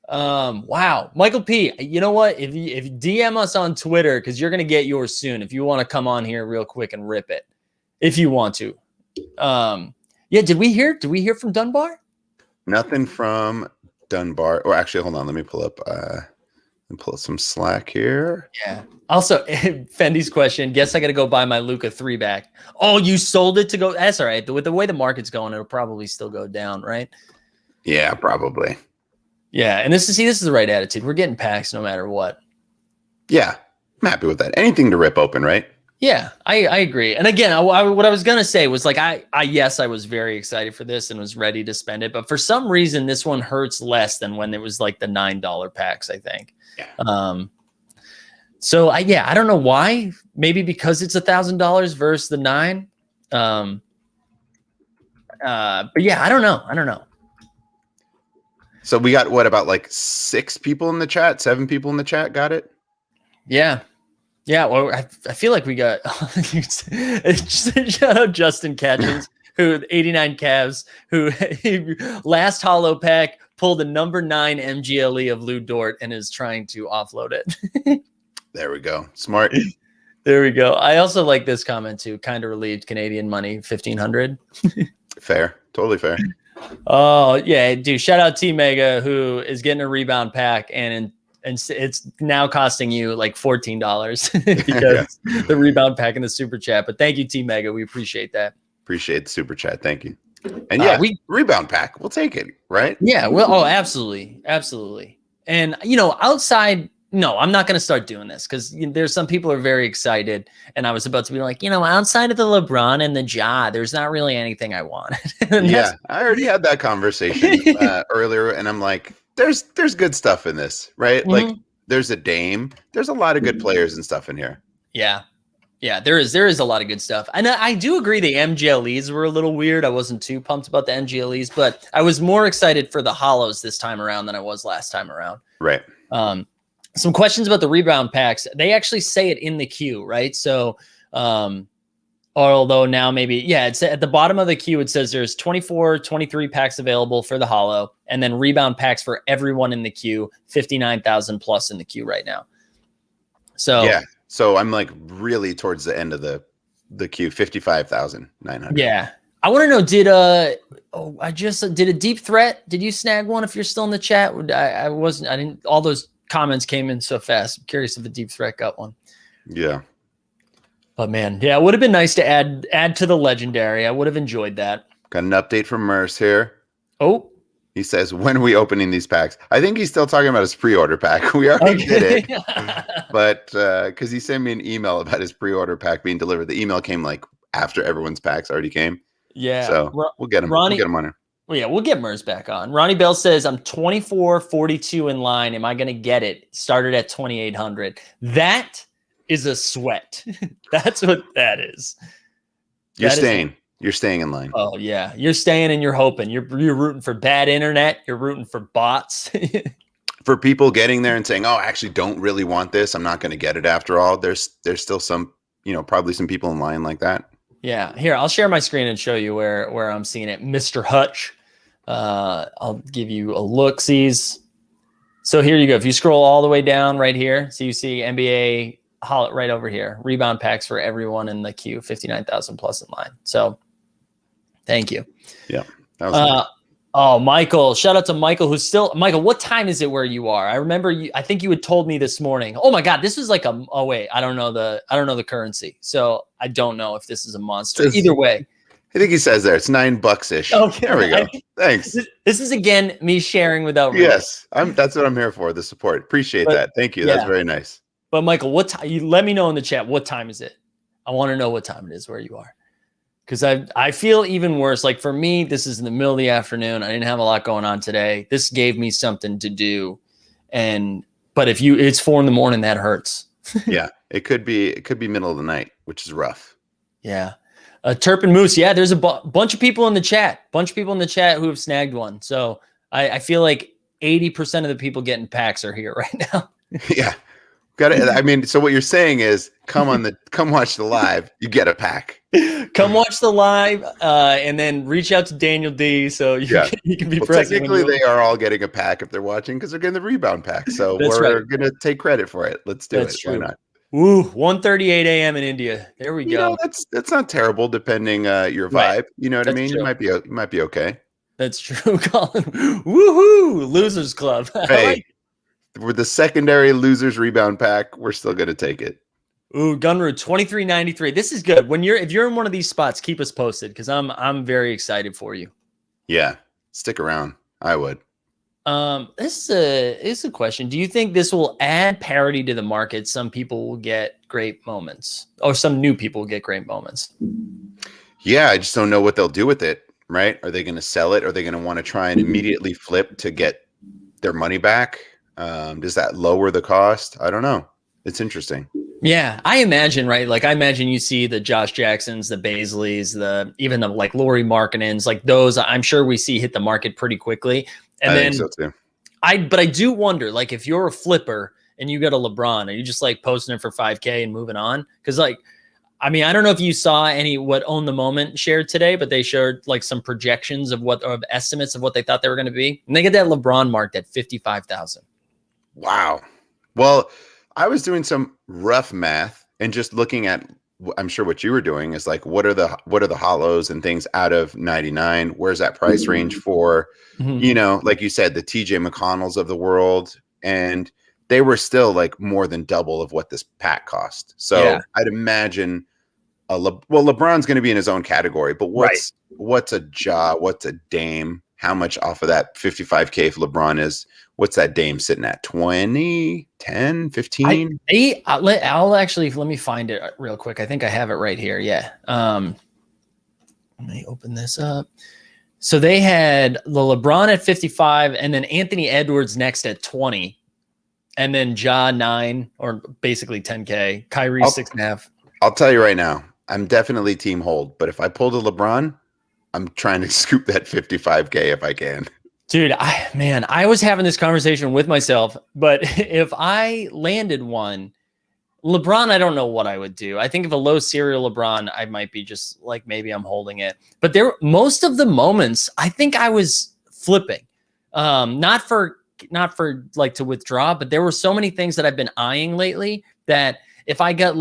[SPEAKER 2] Wow, Michael P. You know what? If you DM us on Twitter, because you're going to get yours soon. If you want to come on here real quick and rip it, if you want to. Did we hear from Dunbar?
[SPEAKER 3] Nothing from Dunbar. Or actually, hold on, let me pull up some Slack here.
[SPEAKER 2] Yeah. Also, Fendi's question, guess I gotta go buy my Luka 3 back. Oh, you sold it to go. That's all right. With the way the market's going, it'll probably still go down, right?
[SPEAKER 3] Yeah, probably.
[SPEAKER 2] Yeah, and this is the right attitude. We're getting packs no matter what.
[SPEAKER 3] Yeah, I'm happy with that. Anything to rip open, right?
[SPEAKER 2] Yeah, I agree. And again, what I was going to say was like, I was very excited for this and was ready to spend it. But for some reason, this one hurts less than when it was like the $9 packs, I think. Yeah. So I don't know why. Maybe because it's $1,000 versus the $9. But yeah, I don't know.
[SPEAKER 3] So we got what, about like 6 people in the chat? 7 people in the chat got it?
[SPEAKER 2] Yeah. Yeah, well, I feel like we got shout out Justin Catchings, who 89 Cavs, who last holo pack pulled a number 9 MGLE of Lou Dort and is trying to offload it.
[SPEAKER 3] There we go. Smart.
[SPEAKER 2] There we go. I also like this comment too. Kind of relieved Canadian money, 1,500.
[SPEAKER 3] Fair. Totally fair.
[SPEAKER 2] Oh yeah, dude! Shout out T Mega, who is getting a rebound pack, and And it's now costing you like $14 because the rebound pack in the super chat. But thank you, T Mega. We appreciate that.
[SPEAKER 4] Appreciate the super chat. Thank you. And yeah, rebound pack. We'll take it, right?
[SPEAKER 2] Yeah. Well, oh, absolutely. Absolutely. And, outside, no, I'm not going to start doing this because there's some people are very excited. And I was about to be like, outside of the LeBron and the Ja, there's not really anything I want.
[SPEAKER 4] Yeah. I already had that conversation earlier. And I'm like, there's good stuff in this, right? Mm-hmm. Like there's a Dame. There's a lot of good players and stuff in here.
[SPEAKER 2] Yeah. Yeah, there is a lot of good stuff. And I do agree the MGLEs were a little weird. I wasn't too pumped about the MGLEs, but I was more excited for the holos this time around than I was last time around.
[SPEAKER 4] Right.
[SPEAKER 2] Some questions about the rebound packs. They actually say it in the queue, right? So, although now maybe, it's at the bottom of the queue, it says there's 24, 23 packs available for the holo, and then rebound packs for everyone in the queue, 59,000 plus in the queue right now. So,
[SPEAKER 4] yeah. So I'm like really towards the end of the queue, 55,900.
[SPEAKER 2] Yeah. I want to know, did a deep threat? Did you snag one if you're still in the chat? I didn't, all those comments came in so fast. I'm curious if a deep threat got one.
[SPEAKER 4] Yeah.
[SPEAKER 2] But man, yeah, it would have been nice to add to the legendary. I would have enjoyed that.
[SPEAKER 4] Got an update from Merce here.
[SPEAKER 2] Oh.
[SPEAKER 4] He says, when are we opening these packs? I think he's still talking about his pre-order pack. We already did it. But because he sent me an email about his pre-order pack being delivered. The email came like after everyone's packs already came.
[SPEAKER 2] Yeah.
[SPEAKER 4] So we'll get him. We'll get him on here.
[SPEAKER 2] Well, yeah, we'll get Merz back on. Ronnie Bell says, I'm 24.42 in line. Am I going to get it? Started at 2,800. That is a sweat. That's what that is.
[SPEAKER 4] You're staying. You're staying in line.
[SPEAKER 2] Oh, yeah. You're staying and you're hoping. You're rooting for bad internet. You're rooting for bots.
[SPEAKER 4] For people getting there and saying, oh, I actually don't really want this. I'm not going to get it after all. There's still some, probably some people in line like that.
[SPEAKER 2] Yeah. Here, I'll share my screen and show you where I'm seeing it. Mr. Hutch. I'll give you a look-sees. So here you go. If you scroll all the way down right here, so you see NBA right over here. Rebound packs for everyone in the queue, 59,000 plus in line. So thank you.
[SPEAKER 4] Yeah. That was nice.
[SPEAKER 2] Oh, Michael, shout out to Michael, who's still Michael. What time is it where you are? I remember I think you had told me this morning. Oh my God, this was like wait, I don't know the currency. So I don't know if this is a monster. Either way.
[SPEAKER 4] I think he says there it's $9-ish.
[SPEAKER 2] Okay.
[SPEAKER 4] There we go. Thanks.
[SPEAKER 2] This is again me sharing without
[SPEAKER 4] Yes. That's what I'm here for, the support. Appreciate that. Thank you. Yeah. That's very nice.
[SPEAKER 2] But Michael, what time? You let me know in the chat. What time is it? I want to know what time it is where you are. Because I feel even worse. Like for me, this is in the middle of the afternoon. I didn't have a lot going on today. This gave me something to do. But if it's 4 a.m, that hurts.
[SPEAKER 4] Yeah, it could be middle of the night, which is rough.
[SPEAKER 2] Yeah. Turpin Moose. Yeah, there's a bunch of people in the chat. Who have snagged one. So I feel like 80% of the people getting packs are here right now.
[SPEAKER 4] Yeah. I mean, so what you're saying is come watch the live, you get a pack.
[SPEAKER 2] Come watch the live and then reach out to Daniel D so you can be present.
[SPEAKER 4] Technically, they are all getting a pack if they're watching because they're getting the rebound pack. So we're going to take credit for it. Let's do it.
[SPEAKER 2] True.
[SPEAKER 4] Why not?
[SPEAKER 2] Ooh, 1:38 a.m. in India. There we go.
[SPEAKER 4] That's not terrible depending your vibe. Right. You know what I mean? True. You might be okay.
[SPEAKER 2] That's true, Colin. Woohoo! Losers Club.
[SPEAKER 4] Hey. With the secondary losers rebound pack, we're still going to take it.
[SPEAKER 2] Ooh, Gunru 23.93. This is good. If you're in one of these spots, keep us posted because I'm very excited for you.
[SPEAKER 4] Yeah, stick around. I would.
[SPEAKER 2] This is a question. Do you think this will add parity to the market? Some people will get great moments, or some new people will get great moments.
[SPEAKER 4] Yeah, I just don't know what they'll do with it. Right? Are they going to sell it? Are they going to want to try and immediately flip to get their money back? Does that lower the cost? I don't know. It's interesting.
[SPEAKER 2] Yeah, I imagine, right? Like I imagine you see the Josh Jacksons, the Baisleys, even the like Lauri Markkanens, like those. I'm sure we see hit the market pretty quickly. And I think so too. But I do wonder, like, if you're a flipper and you get a LeBron, are you just like posting it for 5K and moving on? Because like, I mean, I don't know if you saw what Own the Moment shared today, but they shared like some projections of estimates of what they thought they were going to be, and they get that LeBron marked at 55,000.
[SPEAKER 4] Wow. Well, I was doing some rough math and just looking at, I'm sure what you were doing is like, what are the holos and things out of 99? Where's that price range for, like you said, the TJ McConnells of the world. And they were still like more than double of what this pack cost. So
[SPEAKER 2] Yeah.
[SPEAKER 4] I'd imagine LeBron's going to be in his own category, but what's a Ja, what's a Dame? How much off of that 55K if LeBron is? What's that Dame sitting at? 20, 10, 15?
[SPEAKER 2] I'll actually, let me find it real quick. I think I have it right here. Yeah. Let me open this up. So they had the LeBron at 55 and then Anthony Edwards next at 20. And then Ja 9 or basically 10K. Kyrie 6.5.
[SPEAKER 4] I'll tell you right now, I'm definitely team hold, but if I pulled a LeBron, I'm trying to scoop that 55K if I can.
[SPEAKER 2] Dude, I was having this conversation with myself, but if I landed one, LeBron, I don't know what I would do. I think if a low serial LeBron, I might be just like, maybe I'm holding it. But most of the moments, I think I was flipping. Not for like to withdraw, but there were so many things that I've been eyeing lately that if I got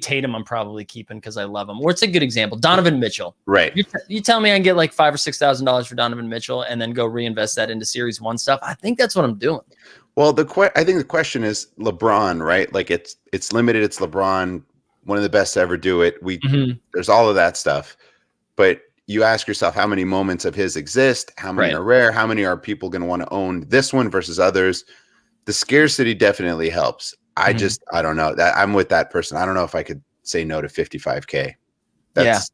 [SPEAKER 2] Tatum, I'm probably keeping because I love him. What's a good example? Donovan Mitchell.
[SPEAKER 4] Right.
[SPEAKER 2] You tell me I can get like $5,000 or $6,000 for Donovan Mitchell and then go reinvest that into Series 1 stuff. I think that's what I'm doing.
[SPEAKER 4] Well, I think the question is LeBron, right? Like it's limited. It's LeBron, one of the best to ever do it. There's all of that stuff, but you ask yourself how many moments of his exist, how many are rare, how many are people going to want to own this one versus others. The scarcity definitely helps. I don't know that I'm with that person. I don't know if I could say no to 55K. Because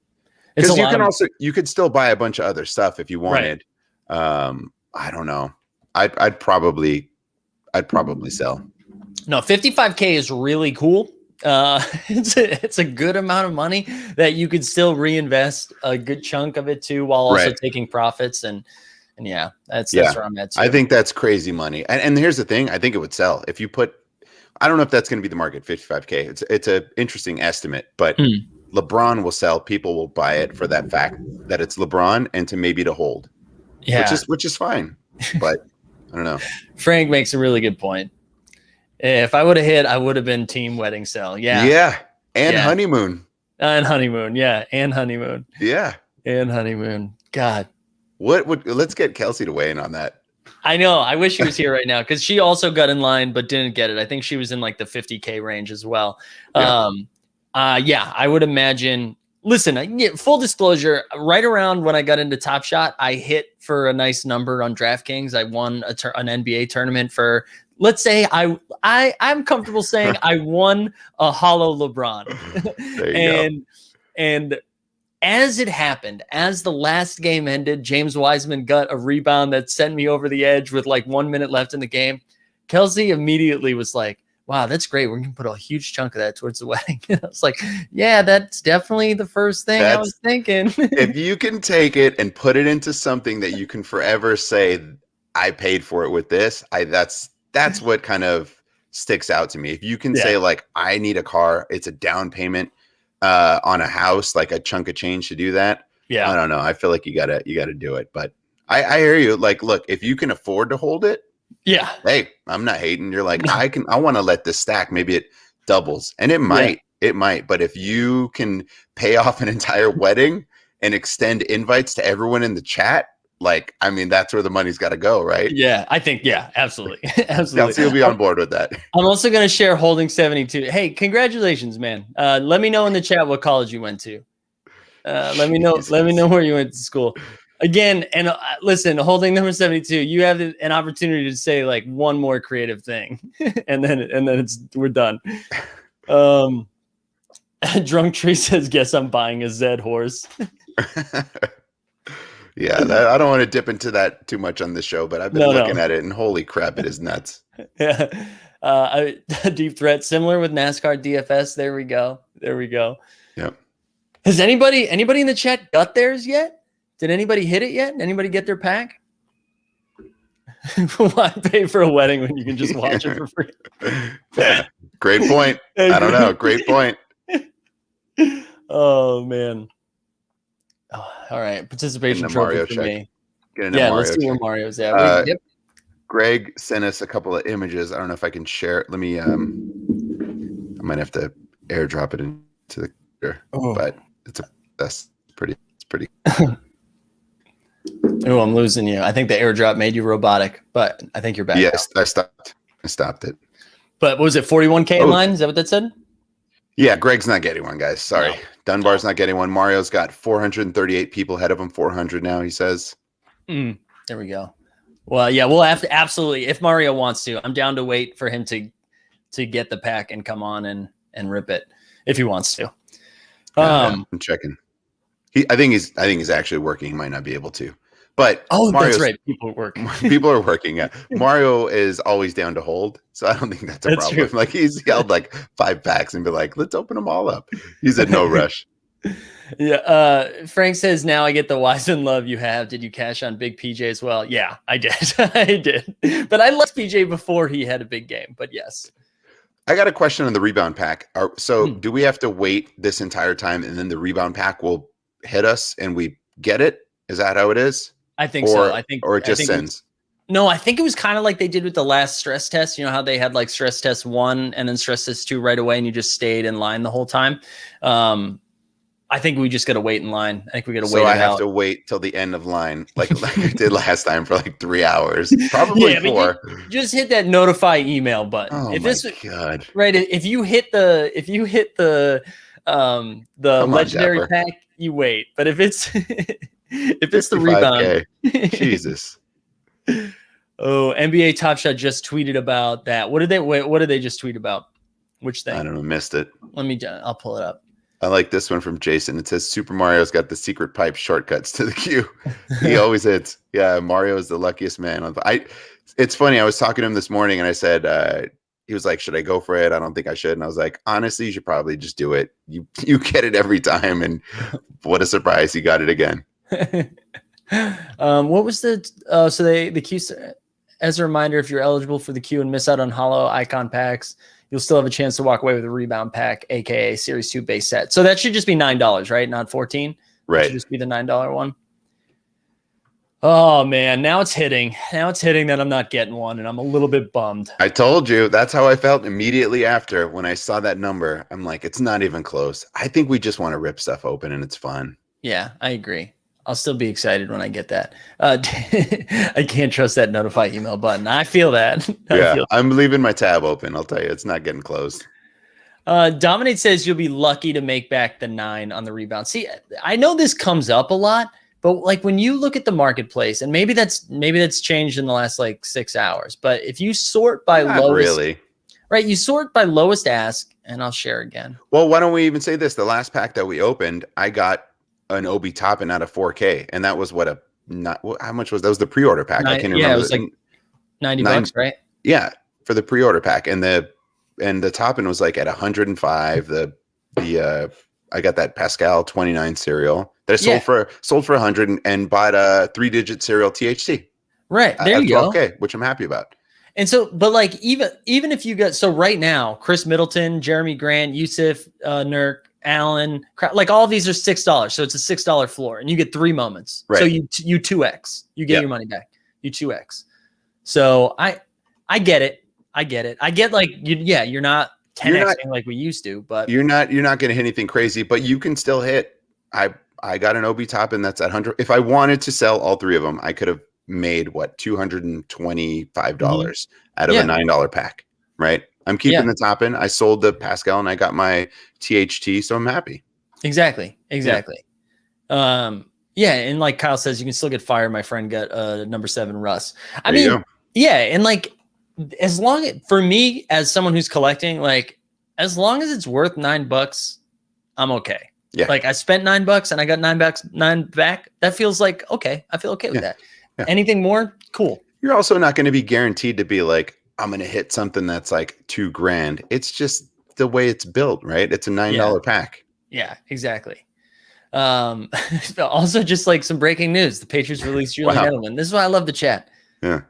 [SPEAKER 4] you could still buy a bunch of other stuff if you wanted. I don't know. I'd probably sell. No,
[SPEAKER 2] 55K is really cool. It's a good amount of money that you could still reinvest a good chunk of it too, while also taking profits. And yeah, that's where I'm at too.
[SPEAKER 4] I think that's crazy money. And here's the thing. I think it would sell if you put, I don't know if that's going to be the market, 55K. It's an interesting estimate, but LeBron will sell. People will buy it for that fact that it's LeBron and to hold, which is fine. But I don't know.
[SPEAKER 2] Frank makes a really good point. If I would have hit, I would have been team wedding sell.
[SPEAKER 4] Yeah. And honeymoon.
[SPEAKER 2] And honeymoon. Yeah. And honeymoon.
[SPEAKER 4] Yeah.
[SPEAKER 2] And honeymoon. God.
[SPEAKER 4] Let's get Kelsey to weigh in on that.
[SPEAKER 2] I know. I wish she was here right now because she also got in line but didn't get it. I think she was in like the 50K range as well. I would imagine. Listen, full disclosure, right around when I got into Top Shot, I hit for a nice number on DraftKings. I won an NBA tournament for, let's say I'm comfortable saying I won a hollow LeBron. and as it happened, as the last game ended, James Wiseman got a rebound that sent me over the edge with like 1 minute left in the game. Kelsey immediately was like, wow, that's great. We're going to put a huge chunk of that towards the wedding. I was like, yeah, that's definitely the first thing I was thinking.
[SPEAKER 4] If you can take it and put it into something that you can forever say, I paid for it with this, that's what kind of sticks out to me. If you can say like, I need a car, it's a down payment on a house, like a chunk of change to do that. Yeah. I don't know. I feel like you gotta do it, but I hear you. Like, look, if you can afford to hold it, hey, I'm not hating. You're like, I want to let this stack. Maybe it doubles, and it might. But if you can pay off an entire wedding and extend invites to everyone in the chat, like, I mean, that's where the money's got to go, right?
[SPEAKER 2] Yeah, I think, absolutely. Absolutely.
[SPEAKER 4] Kelsey will be on board with that.
[SPEAKER 2] I'm also going to share holding 72. Hey, congratulations, man. Let me know in the chat what college you went to. Let me know. Let me know where you went to school. Again, and listen, holding number 72, you have an opportunity to say like one more creative thing, and then we're done. Drunk Tree says, "Guess I'm buying a Zed horse."
[SPEAKER 4] Yeah, I don't want to dip into that too much on this show, but I've been looking at it, and holy crap, it is nuts.
[SPEAKER 2] Yeah, a deep threat, similar with NASCAR DFS. There we go.
[SPEAKER 4] Yep.
[SPEAKER 2] Has anybody in the chat got theirs yet? Did anybody hit it yet? Anybody get their pack? Why pay for a wedding when you can just watch it for free?
[SPEAKER 4] Yeah. Great point. I don't know. Great point.
[SPEAKER 2] Oh, man. Oh, all right. Participation trophy for me. Let's see where Mario's at.
[SPEAKER 4] Greg sent us a couple of images. I don't know if I can share it. Let me, I might have to airdrop it into the computer, but that's pretty.
[SPEAKER 2] Oh, I'm losing you. I think the airdrop made you robotic, but I think you're back.
[SPEAKER 4] Yes, I stopped it.
[SPEAKER 2] But what was it 41K in line? Is that what that said?
[SPEAKER 4] Yeah, Greg's not getting one, guys. Sorry. No. Dunbar's not getting one. Mario's got 438 people ahead of him, 400 now, he says.
[SPEAKER 2] There we go. Well, yeah, we'll have to absolutely, if Mario wants to, I'm down to wait for him to get the pack and come on and rip it if he wants to.
[SPEAKER 4] I'm checking. I think he's actually working. He might not be able to. But
[SPEAKER 2] that's right. People work.
[SPEAKER 4] People are working. Yeah. Mario is always down to hold, so I don't think that's a problem. True. Like he's held like 5 packs and be like, let's open them all up. He's in no rush.
[SPEAKER 2] Yeah. Frank says, now I get the wise and love you have. Did you cash on Big PJ as well? Yeah, I did. I did. But I loved PJ before he had a big game. But yes.
[SPEAKER 4] I got a question on the rebound pack. So do we have to wait this entire time and then the rebound pack will hit us and we get it? Is that how it is?
[SPEAKER 2] I think so.
[SPEAKER 4] Or it just sends.
[SPEAKER 2] No, I think it was kind of like they did with the last stress test. You know how they had like stress test 1 and then stress test 2 right away, and you just stayed in line the whole time. I think we just got to wait in line. I think we got to wait. So
[SPEAKER 4] I have to wait till the end of line, like I did last time for like 3 hours, probably 4.
[SPEAKER 2] Just hit that notify email button.
[SPEAKER 4] Oh my God!
[SPEAKER 2] Right, if you hit the legendary pack, you wait. But if it's if it's the rebound,
[SPEAKER 4] Jesus.
[SPEAKER 2] Oh, NBA Top Shot just tweeted about that. What did they just tweet about? Which thing?
[SPEAKER 4] I don't know. Missed it.
[SPEAKER 2] I'll pull it up.
[SPEAKER 4] I like this one from Jason. It says Super Mario's got the secret pipe shortcuts to the queue. He always hits. Yeah, Mario is the luckiest man. It's funny. I was talking to him this morning and I said, he was like, should I go for it? I don't think I should. And I was like, honestly, you should probably just do it. You get it every time. And what a surprise. He got it again.
[SPEAKER 2] What was the queue, as a reminder, if you're eligible for the queue and miss out on holo icon packs, you'll still have a chance to walk away with a rebound pack, aka Series 2 base set. So that should just be $9, right? Not $14.
[SPEAKER 4] Right.
[SPEAKER 2] It should just be the $9 one. Oh man, now it's hitting. Now it's hitting that I'm not getting one, and I'm a little bit bummed.
[SPEAKER 4] I told you that's how I felt immediately after when I saw that number. I'm like, it's not even close. I think we just want to rip stuff open, and it's fun.
[SPEAKER 2] Yeah, I agree. I'll still be excited when I get that. I can't trust that notify email button. I feel that.
[SPEAKER 4] I'm leaving my tab open. I'll tell you, it's not getting closed.
[SPEAKER 2] Dominate says you'll be lucky to make back the 9 on the rebound. See, I know this comes up a lot, but like when you look at the marketplace, and maybe that's changed in the last like 6 hours, but if you sort by lowest, right? You sort by lowest ask, and I'll share again.
[SPEAKER 4] Well, why don't we even say this? The last pack that we opened, I got an Obi Toppin out of 4K, and that was how much was that? Was the pre-order pack? I can't remember.
[SPEAKER 2] Yeah, it was like $90, right?
[SPEAKER 4] Yeah, for the pre-order pack, and the Toppin was like at 105. I got that Pascal 29 cereal that I sold for 100 and bought a 3-digit cereal THC.
[SPEAKER 2] Right, there you go.
[SPEAKER 4] Okay, which I'm happy about. And
[SPEAKER 2] so, but like even if you got, so right now, Chris Middleton, Jeremy Grant, Yusuf Nurk, Allen, like all of these are $6. So it's a $6 floor, and you get 3 moments. Right. So you 2x, you get your money back. You 2x. So I get it. I get like you're not 10xing like we used to, but
[SPEAKER 4] you're not going to hit anything crazy, but you can still hit. I got an Obi Toppin that's at 100. If I wanted to sell all 3 of them, I could have made $225 out of a $9 pack, right? I'm keeping the Toppin. I sold the Pascal and I got my THT, so I'm happy.
[SPEAKER 2] Exactly. And like Kyle says, you can still get fired. My friend got number 7 Russ. I mean, and like as long for me as someone who's collecting, like as long as it's worth $9, I'm okay. Yeah. Like I spent $9 and I got $9 back. That feels like okay. I feel okay with that. Yeah. Anything more, cool.
[SPEAKER 4] You're also not going to be guaranteed to be like, I'm going to hit something that's like $2,000. It's just the way it's built, right? It's a $9 pack.
[SPEAKER 2] Yeah, exactly. Also, just like some breaking news: the Patriots released Julian Edelman. This is why I love the chat.
[SPEAKER 4] Yeah. Is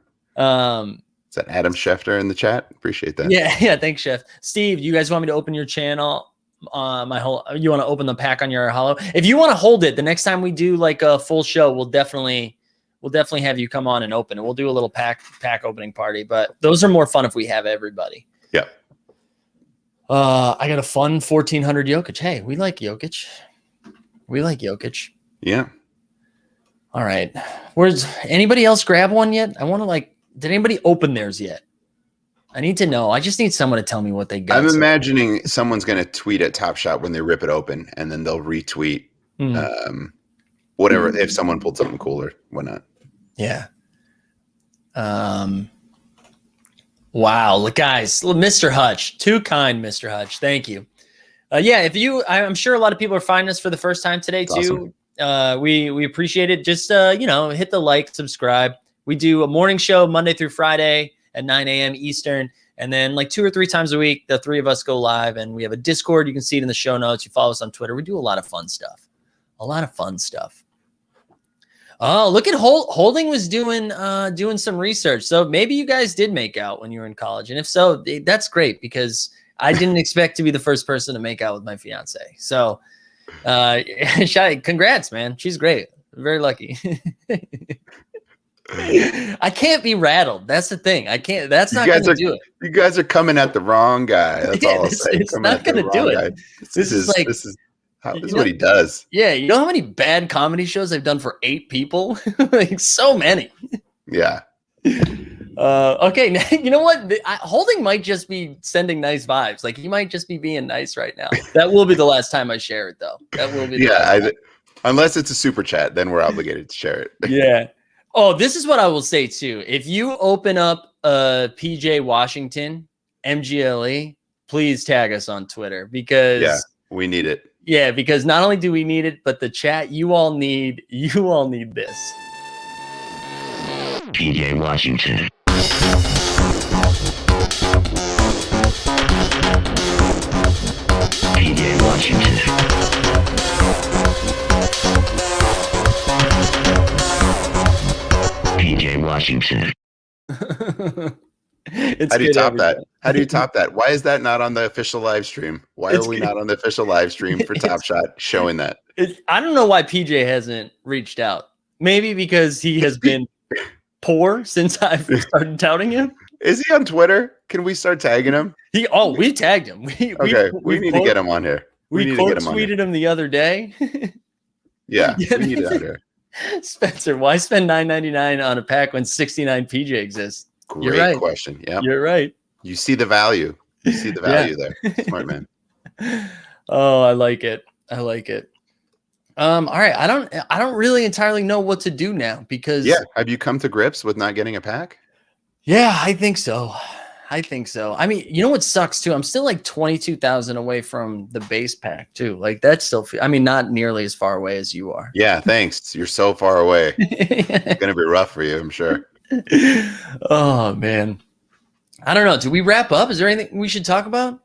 [SPEAKER 4] that Adam Schefter in the chat? Appreciate that.
[SPEAKER 2] Yeah. Thanks, Chef. Steve, you guys want me to open your channel? You want to open the pack on your holo? If you want to hold it, the next time we do like a full show, we'll definitely have you come on and open it. We'll do a little pack opening party, but those are more fun if we have everybody.
[SPEAKER 4] Yeah.
[SPEAKER 2] I got a fun 1400 Jokic. Hey, we like Jokic.
[SPEAKER 4] Yeah.
[SPEAKER 2] All right. Where's anybody else grab one yet? I want to did anybody open theirs yet? I need to know. I just need someone to tell me what they got.
[SPEAKER 4] I'm imagining someone's going to tweet at Top Shot when they rip it open, and then they'll retweet whatever if someone pulled something cool or whatnot.
[SPEAKER 2] Yeah. Wow, look, guys, Mr. Hutch, too kind, Mr. Hutch. Thank you. Yeah, I'm sure a lot of people are finding us for the first time today too. Awesome. We appreciate it. Just hit the like, subscribe. We do a morning show Monday through Friday at 9 a.m. Eastern, and then like 2 or 3 times a week, the 3 of us go live, and we have a Discord. You can see it in the show notes. You follow us on Twitter. We do a lot of fun stuff. Oh, look at Holding was doing some research. So maybe you guys did make out when you were in college. And if so, that's great, because I didn't expect to be the first person to make out with my fiance. So congrats, man. She's great. Very lucky. I can't be rattled. That's the thing. I can't. That's not going to do it.
[SPEAKER 4] You guys are coming at the wrong guy. That's all I'll say.
[SPEAKER 2] It's not going to do it. This is
[SPEAKER 4] what he does.
[SPEAKER 2] Yeah, you know how many bad comedy shows I've done for 8 people? Like, so many.
[SPEAKER 4] Yeah.
[SPEAKER 2] Okay, now, you know what? Holding might just be sending nice vibes. Like, he might just be being nice right now. That will be the last time I share it, though. That will be.
[SPEAKER 4] Unless it's a super chat, then we're obligated to share it.
[SPEAKER 2] Yeah. Oh, this is what I will say too. If you open up PJ Washington MGLE, please tag us on Twitter, because
[SPEAKER 4] we need it.
[SPEAKER 2] Yeah, because not only do we need it, but the chat, you all need this.
[SPEAKER 1] PJ Washington. PJ Washington. PJ Washington.
[SPEAKER 4] How do you top that? How do you top that? Why is that not on the official live stream? Why are we not on the official live stream for Top Shot showing that?
[SPEAKER 2] I don't know why PJ hasn't reached out. Maybe because he has been poor since I've started touting him.
[SPEAKER 4] Is he on Twitter? Can we start tagging him?
[SPEAKER 2] We tagged him.
[SPEAKER 4] We need to get him on here.
[SPEAKER 2] We quote tweeted him the other day.
[SPEAKER 4] Yeah, we need it out here.
[SPEAKER 2] Spencer, why spend $9.99 on a pack when 69 PJ exists?
[SPEAKER 4] Great question. Yeah,
[SPEAKER 2] you're right.
[SPEAKER 4] You see the value. You see the value there. Smart man.
[SPEAKER 2] Oh, I like it. All right. I don't really entirely know what to do now, because
[SPEAKER 4] have you come to grips with not getting a pack?
[SPEAKER 2] Yeah, I think so. I mean, you know what sucks too? I'm still like 22,000 away from the base pack too. Like, that's still, not nearly as far away as you are.
[SPEAKER 4] Yeah, thanks. You're so far away. It's going to be rough for you, I'm sure.
[SPEAKER 2] Oh, man. I don't know. Do we wrap up? Is there anything we should talk about?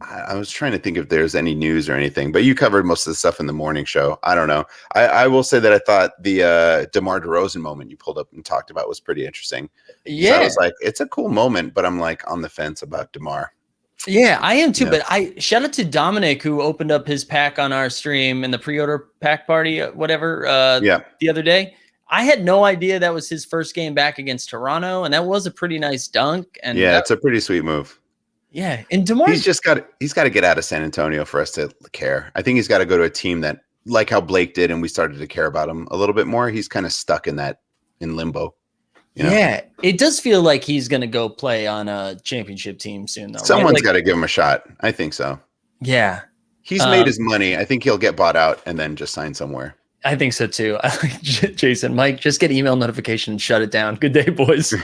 [SPEAKER 4] I was trying to think if there's any news or anything, but you covered most of the stuff in the morning show. I don't know. I will say that I thought the DeMar DeRozan moment you pulled up and talked about was pretty interesting. Yeah. So I was like, it's a cool moment, but I'm like on the fence about DeMar.
[SPEAKER 2] Yeah, I am too. But I shout out to Dominic, who opened up his pack on our stream in the pre-order pack party, the other day. I had no idea that was his first game back against Toronto, and that was a pretty nice dunk. And
[SPEAKER 4] it's a pretty sweet move.
[SPEAKER 2] Yeah, and DeMar,
[SPEAKER 4] he's got to get out of San Antonio for us to care. I think he's got to go to a team that, like how Blake did, and we started to care about him a little bit more. He's kind of stuck in limbo. You know? Yeah,
[SPEAKER 2] it does feel like he's going to go play on a championship team soon, though.
[SPEAKER 4] Someone's got to give him a shot. I think so.
[SPEAKER 2] Yeah,
[SPEAKER 4] he's made his money. I think he'll get bought out and then just sign somewhere.
[SPEAKER 2] I think so too. Jason, Mike, just get email notification and shut it down. Good day, boys.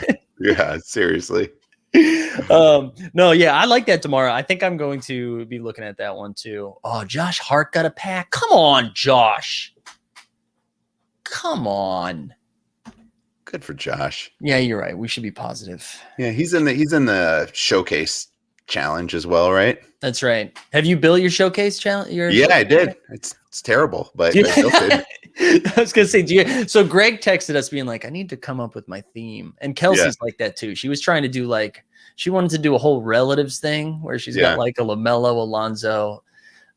[SPEAKER 4] Yeah, seriously.
[SPEAKER 2] No, yeah, I like that tomorrow. I think I'm going to be looking at that one too. Oh, Josh Hart got a pack. Come on, Josh. Come on.
[SPEAKER 4] Good for Josh.
[SPEAKER 2] Yeah, you're right. We should be positive.
[SPEAKER 4] Yeah, he's in the showcase challenge as well, right?
[SPEAKER 2] That's right. Have you built your showcase challenge?
[SPEAKER 4] I did. It's terrible, but I built it.
[SPEAKER 2] I was gonna say, so Greg texted us being like, I need to come up with my theme. And Kelsey's like that too. She was trying to do she wanted to do a whole relatives thing where she's got like a LaMelo, Alonzo,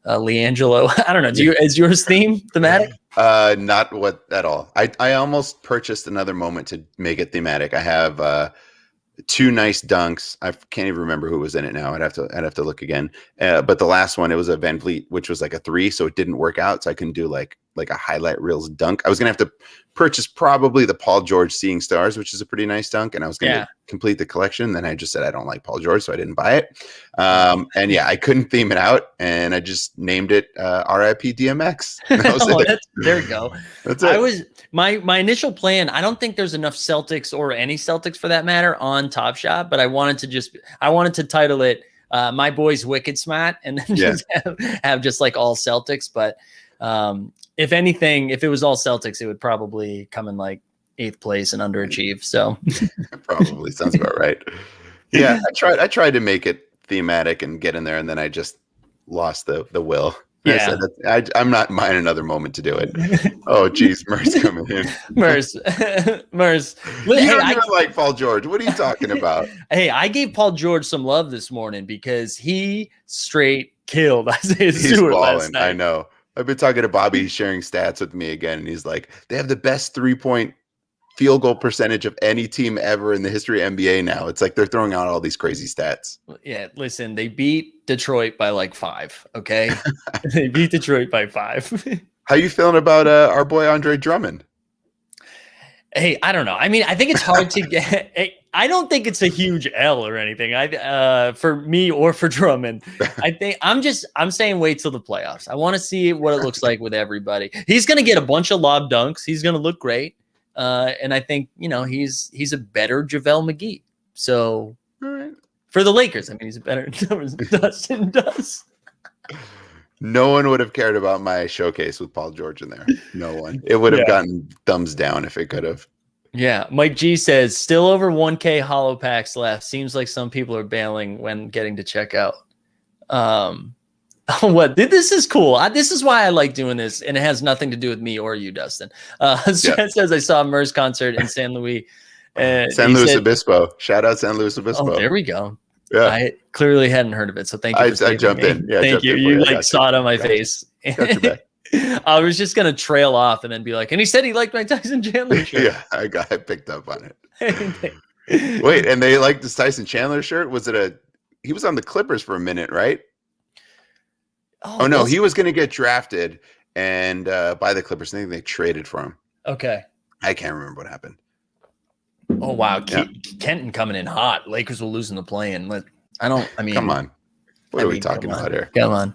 [SPEAKER 2] LiAngelo. I don't know. Is yours thematic?
[SPEAKER 4] Not at all. I almost purchased another moment to make it thematic. I have 2 nice dunks. I can't even remember who was in it now. I'd have to look again. But the last one, it was a Van Vliet, which was like a 3, so it didn't work out. So I couldn't do like like a highlight reels dunk. I was going to have to purchase probably the Paul George Seeing Stars, which is a pretty nice dunk. And I was going to complete the collection. Then I just said, I don't like Paul George, so I didn't buy it. And yeah, I couldn't theme it out. And I just named it RIP DMX.
[SPEAKER 2] There we go.
[SPEAKER 4] That's it.
[SPEAKER 2] My initial plan, I don't think there's enough Celtics or any Celtics for that matter on Top Shot, but I wanted to title it My Boys Wicked Smart, and then just have just like all Celtics. But if anything, if it was all Celtics, it would probably come in like 8th place and underachieve. So
[SPEAKER 4] probably sounds about right. Yeah, I tried to make it thematic and get in there, and then I just lost the will.
[SPEAKER 2] Yeah,
[SPEAKER 4] I'm not buying another moment to do it. Oh, geez, Merce coming in.
[SPEAKER 2] Merce.
[SPEAKER 4] You don't even like Paul George. What are you talking about?
[SPEAKER 2] Hey, I gave Paul George some love this morning because he straight killed Isaiah Stewart last night.
[SPEAKER 4] I know. I've been talking to Bobby. He's sharing stats with me again, and he's like, they have the best 3-point field goal percentage of any team ever in the history of NBA now. It's like they're throwing out all these crazy stats.
[SPEAKER 2] Yeah, listen, they beat Detroit by like 5, okay? They beat Detroit by 5.
[SPEAKER 4] How you feeling about our boy Andre Drummond?
[SPEAKER 2] Hey, I don't know. I mean, I think it's hard to get. I don't think it's a huge L or anything. For me or for Drummond, I think I'm saying wait till the playoffs. I want to see what it looks like with everybody. He's going to get a bunch of lob dunks. He's going to look great, and I think he's a better JaVale McGee. So for the Lakers, I mean, he's a better Dustin does.
[SPEAKER 4] No one would have cared about my showcase with Paul George in there. No one. It would have gotten thumbs down if it could have.
[SPEAKER 2] Yeah. Mike G says, still over 1K hollow packs left. Seems like some people are bailing when getting to checkout. This is cool. This is why I like doing this, and it has nothing to do with me or you, Dustin. Seth says, I saw a Merce concert in San Luis.
[SPEAKER 4] San Luis Obispo. Shout out San Luis Obispo.
[SPEAKER 2] Oh, there we go.
[SPEAKER 4] Yeah.
[SPEAKER 2] I clearly hadn't heard of it, so thank you.
[SPEAKER 4] I jumped in. Yeah,
[SPEAKER 2] thank you. You like saw it on my face. I was just gonna trail off and then be like, and he said he liked my Tyson Chandler shirt.
[SPEAKER 4] Yeah, I picked up on it. Wait, and they liked this Tyson Chandler shirt? Was it he was on the Clippers for a minute, right? Oh no, he was gonna get drafted and by the Clippers. I think they traded for him.
[SPEAKER 2] Okay.
[SPEAKER 4] I can't remember what happened.
[SPEAKER 2] Oh wow, Kenton coming in hot. Lakers will lose in the play-in.
[SPEAKER 4] Come on. What are we talking about here?
[SPEAKER 2] Come on.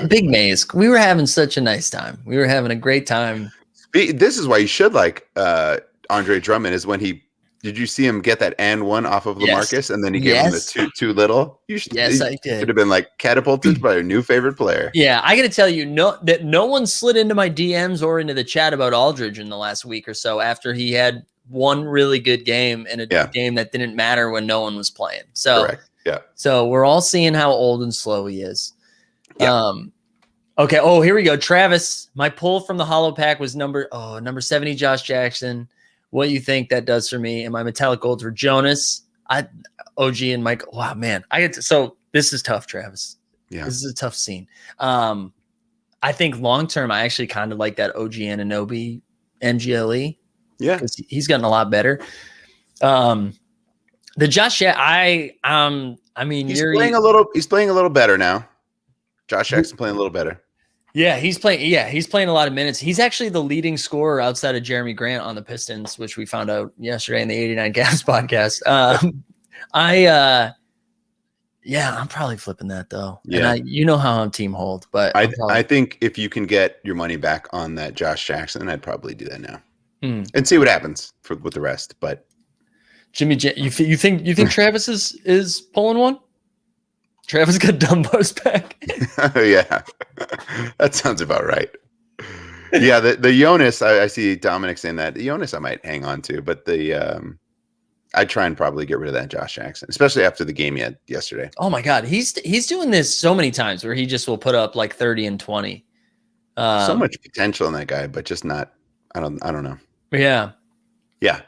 [SPEAKER 2] Big Maze. We were having such a nice time. We were having a great time.
[SPEAKER 4] This is why you should like Andre Drummond is when did you see him get that and one off of LaMarcus and then he gave him the too little? I did. Could have been like catapulted by a new favorite player.
[SPEAKER 2] Yeah, I got to tell you, no one slid into my DMs or into the chat about Aldridge in the last week or so after he had one really good game in a game that didn't matter when no one was playing. So,
[SPEAKER 4] correct. Yeah.
[SPEAKER 2] So we're all seeing how old and slow he is.
[SPEAKER 4] Yeah.
[SPEAKER 2] Okay. Oh, here we go. Travis, my pull from the hollow pack was number 70, Josh Jackson. What you think that does for me? And my metallic golds were Jonas, OG, and Mike. Wow, man. So this is tough, Travis.
[SPEAKER 4] Yeah.
[SPEAKER 2] This is a tough scene. I think long-term, I actually kind of like that OG Anunoby MGLE.
[SPEAKER 4] Yeah.
[SPEAKER 2] Because he's gotten a lot better. The Josh, I mean,
[SPEAKER 4] he's playing a little better now. Josh Jackson playing a little better.
[SPEAKER 2] Yeah, he's playing a lot of minutes. He's actually the leading scorer outside of Jeremy Grant on the Pistons, which we found out yesterday in the 89 Cavs podcast. I'm probably flipping that though.
[SPEAKER 4] Yeah.
[SPEAKER 2] And you know how I'm team hold, but
[SPEAKER 4] I think if you can get your money back on that Josh Jackson, I'd probably do that now and see what happens with the rest. But
[SPEAKER 2] Jimmy, you think Travis is pulling one? Travis got Dunbar's back.
[SPEAKER 4] Yeah, that sounds about right. Yeah, the Jonas, I see Dominic saying that. The Jonas I might hang on to, but I'd try and probably get rid of that Josh Jackson, especially after the game yesterday.
[SPEAKER 2] Oh my God, he's doing this so many times where he just will put up like 30 and 20.
[SPEAKER 4] So much potential in that guy, but just not. I don't know.
[SPEAKER 2] Yeah,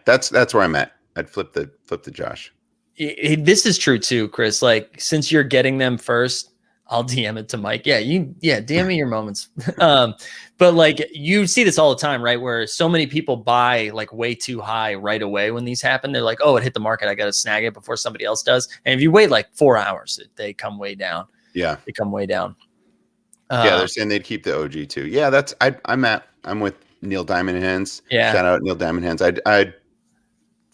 [SPEAKER 4] that's where I'm at. I'd flip the Josh.
[SPEAKER 2] This is true too, Chris. Like, since you're getting them first, I'll DM it to Mike. DM me your moments. But like, you see this all the time, right? Where so many people buy like way too high right away when these happen. They're like, oh, it hit the market, I got to snag it before somebody else does. And if you wait like 4 hours, they come way down.
[SPEAKER 4] Yeah,
[SPEAKER 2] they come way down.
[SPEAKER 4] Yeah, they're saying they'd keep the OG too. Yeah, I'm with Neil Diamond Hands.
[SPEAKER 2] Yeah.
[SPEAKER 4] Shout out Neil Diamond Hands. I'd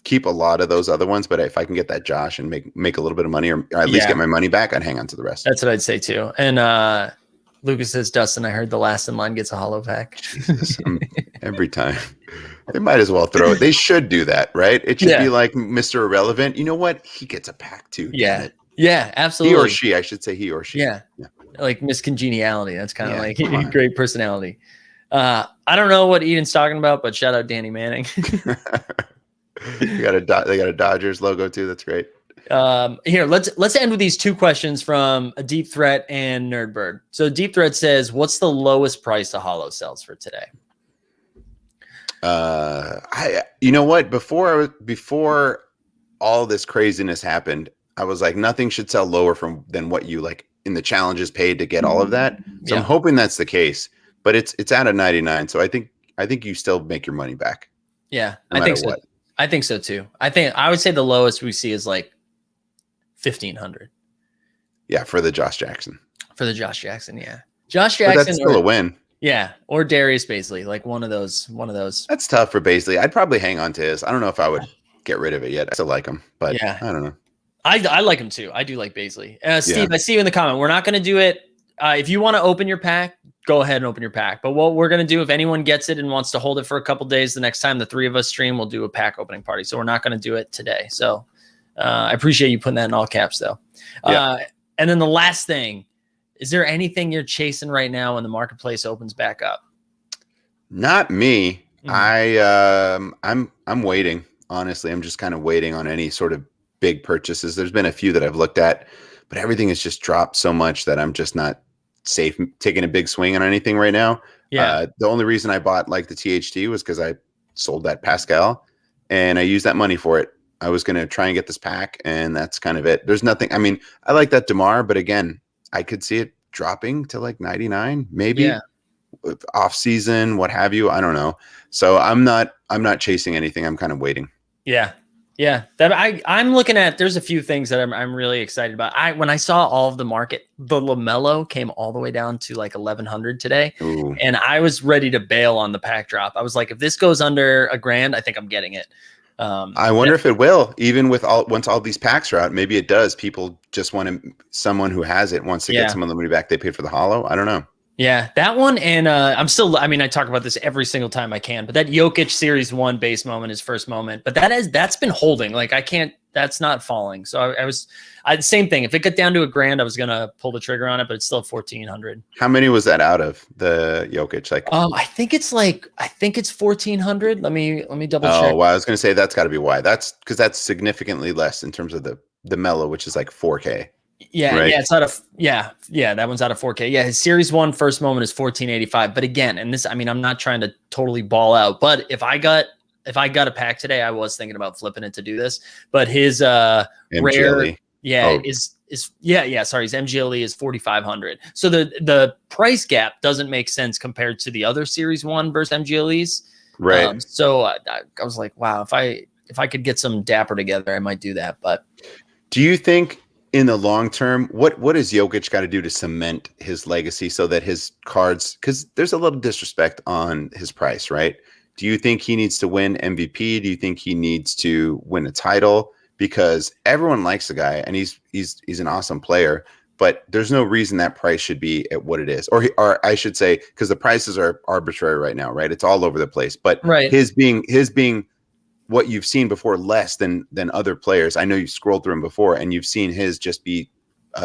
[SPEAKER 4] keep a lot of those other ones, but if I can get that Josh and make a little bit of money, or at least get my money back, I'd hang on to the rest.
[SPEAKER 2] That's what I'd say too. And Lucas says, Dustin, I heard the last in line gets a holo pack.
[SPEAKER 4] Jesus, every time. They might as well throw it. They should do that, right? It should be like Mr. Irrelevant. You know what? He gets a pack too.
[SPEAKER 2] Yeah. Yeah, absolutely.
[SPEAKER 4] He or she, I should say he or she.
[SPEAKER 2] Yeah. Like miscongeniality. That's kind of like great personality. I don't know what Eden's talking about, but shout out Danny Manning.
[SPEAKER 4] They got a Dodgers logo too. That's great.
[SPEAKER 2] Here, let's end with these two questions from a Deep Threat and Nerdbird. So Deep Threat says, what's the lowest price a holo sells for today?
[SPEAKER 4] You know what? Before all this craziness happened, I was like, nothing should sell lower than what you like in the challenges paid to get all of that. So I'm hoping that's the case, but it's out of 99. So I think you still make your money back.
[SPEAKER 2] Yeah, I think so. I think so too. I would say the lowest we see is like 1,500.
[SPEAKER 4] Yeah, for the Josh Jackson.
[SPEAKER 2] Yeah. Josh Jackson.
[SPEAKER 4] But that's still a win.
[SPEAKER 2] Yeah, or Darius Baisley, like one of those.
[SPEAKER 4] That's tough for Baisley. I'd probably hang on to his. I don't know if I would get rid of it yet. I still like him, but I don't know.
[SPEAKER 2] I like him too. I do like Baisley. Steve, I see you in the comment. We're not going to do it. If you want to open your pack, go ahead and open your pack. But what we're going to do, if anyone gets it and wants to hold it for a couple days, the next time the three of us stream, we'll do a pack opening party. So we're not going to do it today. So I appreciate you putting that in all caps, though. And then the last thing, is there anything you're chasing right now when the marketplace opens back up?
[SPEAKER 4] Not me. I'm waiting. Honestly, I'm just kind of waiting on any sort of big purchases. There's been a few that I've looked at, but everything has just dropped so much that I'm just not safe taking a big swing on anything right now. The only reason I bought like the THT was because I sold that Pascal and I used that money for it. I was going to try and get this pack, and that's kind of it. There's nothing. I mean, I like that DeMar, but again, I could see it dropping to like 99, maybe off season, what have you. I don't know. So I'm not chasing anything. I'm kind of waiting.
[SPEAKER 2] Yeah. That I'm looking at, there's a few things that I'm really excited about. When I saw all of the market, the LaMelo came all the way down to like 1,100 today.
[SPEAKER 4] Ooh.
[SPEAKER 2] And I was ready to bail on the pack drop. I was like, if this goes under $1,000, I think I'm getting it.
[SPEAKER 4] I wonder if it will, even with once all these packs are out. Maybe it does. People just want someone who has it wants to get some of the money back they paid for the holo. I don't know.
[SPEAKER 2] Yeah, that one. And I talk about this every single time I can, but that Jokic Series 1 base moment, his first moment, but that's been holding. Like that's not falling. So same thing. If it got down to $1,000, I was going to pull the trigger on it, but it's still 1,400.
[SPEAKER 4] How many was that out of the Jokic? Like,
[SPEAKER 2] I think it's 1,400. Let me double check.
[SPEAKER 4] Oh, well, I was going to say that's got to be why. That's because that's significantly less in terms of the Melo, which is like 4K.
[SPEAKER 2] Yeah,
[SPEAKER 4] right?
[SPEAKER 2] It's out of that one's out of 4K. Yeah, his Series 1 first moment is 1485. But again, and this, I'm not trying to totally ball out, but if I got a pack today, I was thinking about flipping it to do this. But his rare,
[SPEAKER 4] MGLE.
[SPEAKER 2] his MGLE is 4,500. So the price gap doesn't make sense compared to the other Series 1 versus MGLEs.
[SPEAKER 4] Right.
[SPEAKER 2] So I was like, wow, if I could get some Dapper together, I might do that. But
[SPEAKER 4] do you think in the long term, what has Jokic got to do to cement his legacy so that his cards, because there's a little disrespect on his price, right? Do you think he needs to win MVP? Do you think he needs to win a title? Because everyone likes the guy and he's an awesome player, but there's no reason that price should be at what it is. Or I should say, because the prices are arbitrary right now, right? It's all over the place. But his being what you've seen before less than other players. I know you've scrolled through him before and you've seen his just be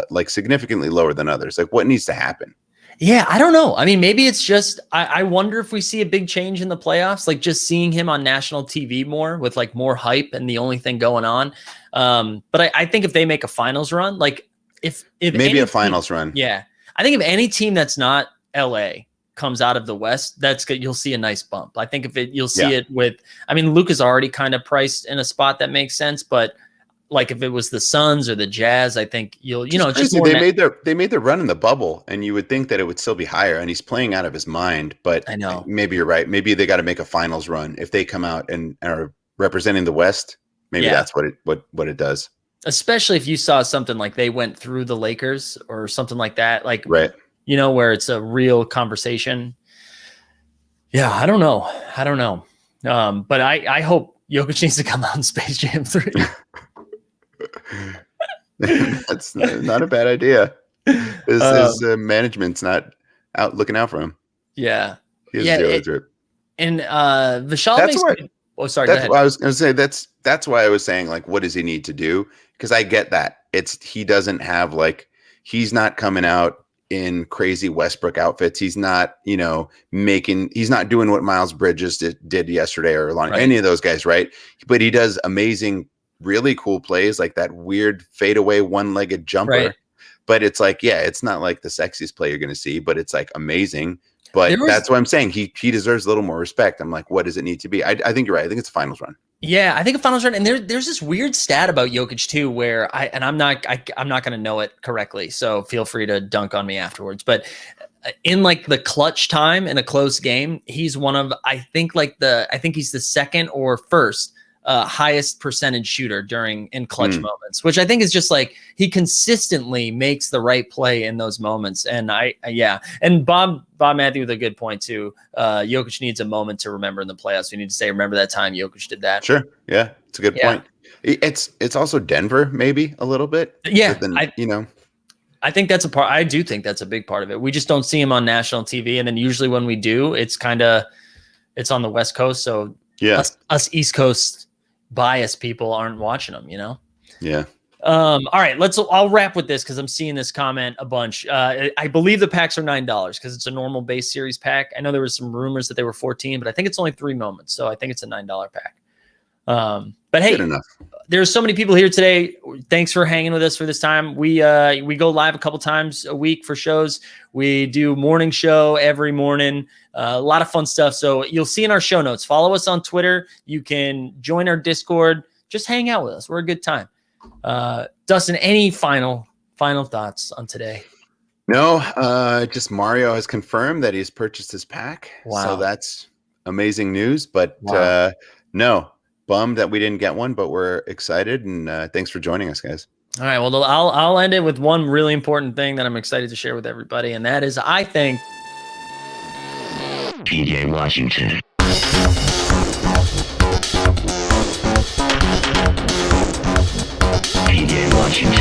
[SPEAKER 4] like significantly lower than others. Like what needs to happen?
[SPEAKER 2] Yeah, I don't know. I mean, maybe it's just, I wonder if we see a big change in the playoffs, like just seeing him on national TV more with like more hype and the only thing going on. But I think if they make a finals run, like if
[SPEAKER 4] maybe a finals run.
[SPEAKER 2] Yeah. I think if any team that's not LA comes out of the West, that's good. You'll see a nice bump. I think you'll see it with, Luka's already kind of priced in a spot that makes sense, but like if it was the Suns or the Jazz, I think it's just more
[SPEAKER 4] they made their run in the bubble, and you would think that it would still be higher. And he's playing out of his mind. But
[SPEAKER 2] I know
[SPEAKER 4] maybe you're right. Maybe they got to make a finals run if they come out and are representing the West. Maybe that's what it does.
[SPEAKER 2] Especially if you saw something like they went through the Lakers or something like that. Like
[SPEAKER 4] right.
[SPEAKER 2] where it's a real conversation. Yeah, I don't know. But I hope Jokic needs to come out in Space Jam 3.
[SPEAKER 4] That's not a bad idea. His management's not looking out for him.
[SPEAKER 2] Yeah.
[SPEAKER 4] He has zero drip.
[SPEAKER 2] And Vishal makes sorry.
[SPEAKER 4] That's what I was going to say. That's why I was saying, like, what does he need to do? Because I get that. He doesn't have, like, he's not coming out in crazy Westbrook outfits. He's not, he's not doing what Miles Bridges did yesterday or any of those guys, right? But he does amazing, really cool plays, like that weird fadeaway one-legged jumper. Right. But it's like, it's not like the sexiest play you're going to see, but it's like amazing. But that's what I'm saying. He deserves a little more respect. I'm like, what does it need to be? I think you're right. I think it's a finals run.
[SPEAKER 2] Yeah, I think a finals run. And there's this weird stat about Jokic too, where I'm not going to know it correctly. So feel free to dunk on me afterwards. But in like the clutch time in a close game, he's one of, I think he's the second or first highest percentage shooter in clutch moments, which I think is just like he consistently makes the right play in those moments. And and Bob Matthew with a good point too. Jokic needs a moment to remember in the playoffs. We need to say, remember that time Jokic did that.
[SPEAKER 4] Sure. Yeah. It's a good point. It's also Denver, maybe a little bit.
[SPEAKER 2] Yeah. I think that's a part. I do think that's a big part of it. We just don't see him on national TV. And then usually when we do, it's on the West Coast. So us East Coast biased people aren't watching them,
[SPEAKER 4] Yeah.
[SPEAKER 2] All right, I'll wrap with this because I'm seeing this comment a bunch. I believe the packs are $9 because it's a normal base series pack. I know there was some rumors that they were 14, but I think it's only 3 moments, so I think it's a $9 pack. But hey, there's so many people here today. Thanks for hanging with us for this time. We go live a couple times a week for shows. We do morning show every morning. A lot of fun stuff. So you'll see in our show notes. Follow us on Twitter. You can join our Discord. Just hang out with us. We're a good time. Dustin, any final thoughts on today?
[SPEAKER 4] No, just Mario has confirmed that he's purchased his pack.
[SPEAKER 2] Wow.
[SPEAKER 4] So that's amazing news. But no, bummed that we didn't get one, but we're excited. And thanks for joining us, guys.
[SPEAKER 2] All right. Well, I'll end it with one really important thing that I'm excited to share with everybody. And that is, I think
[SPEAKER 1] PJ Washington.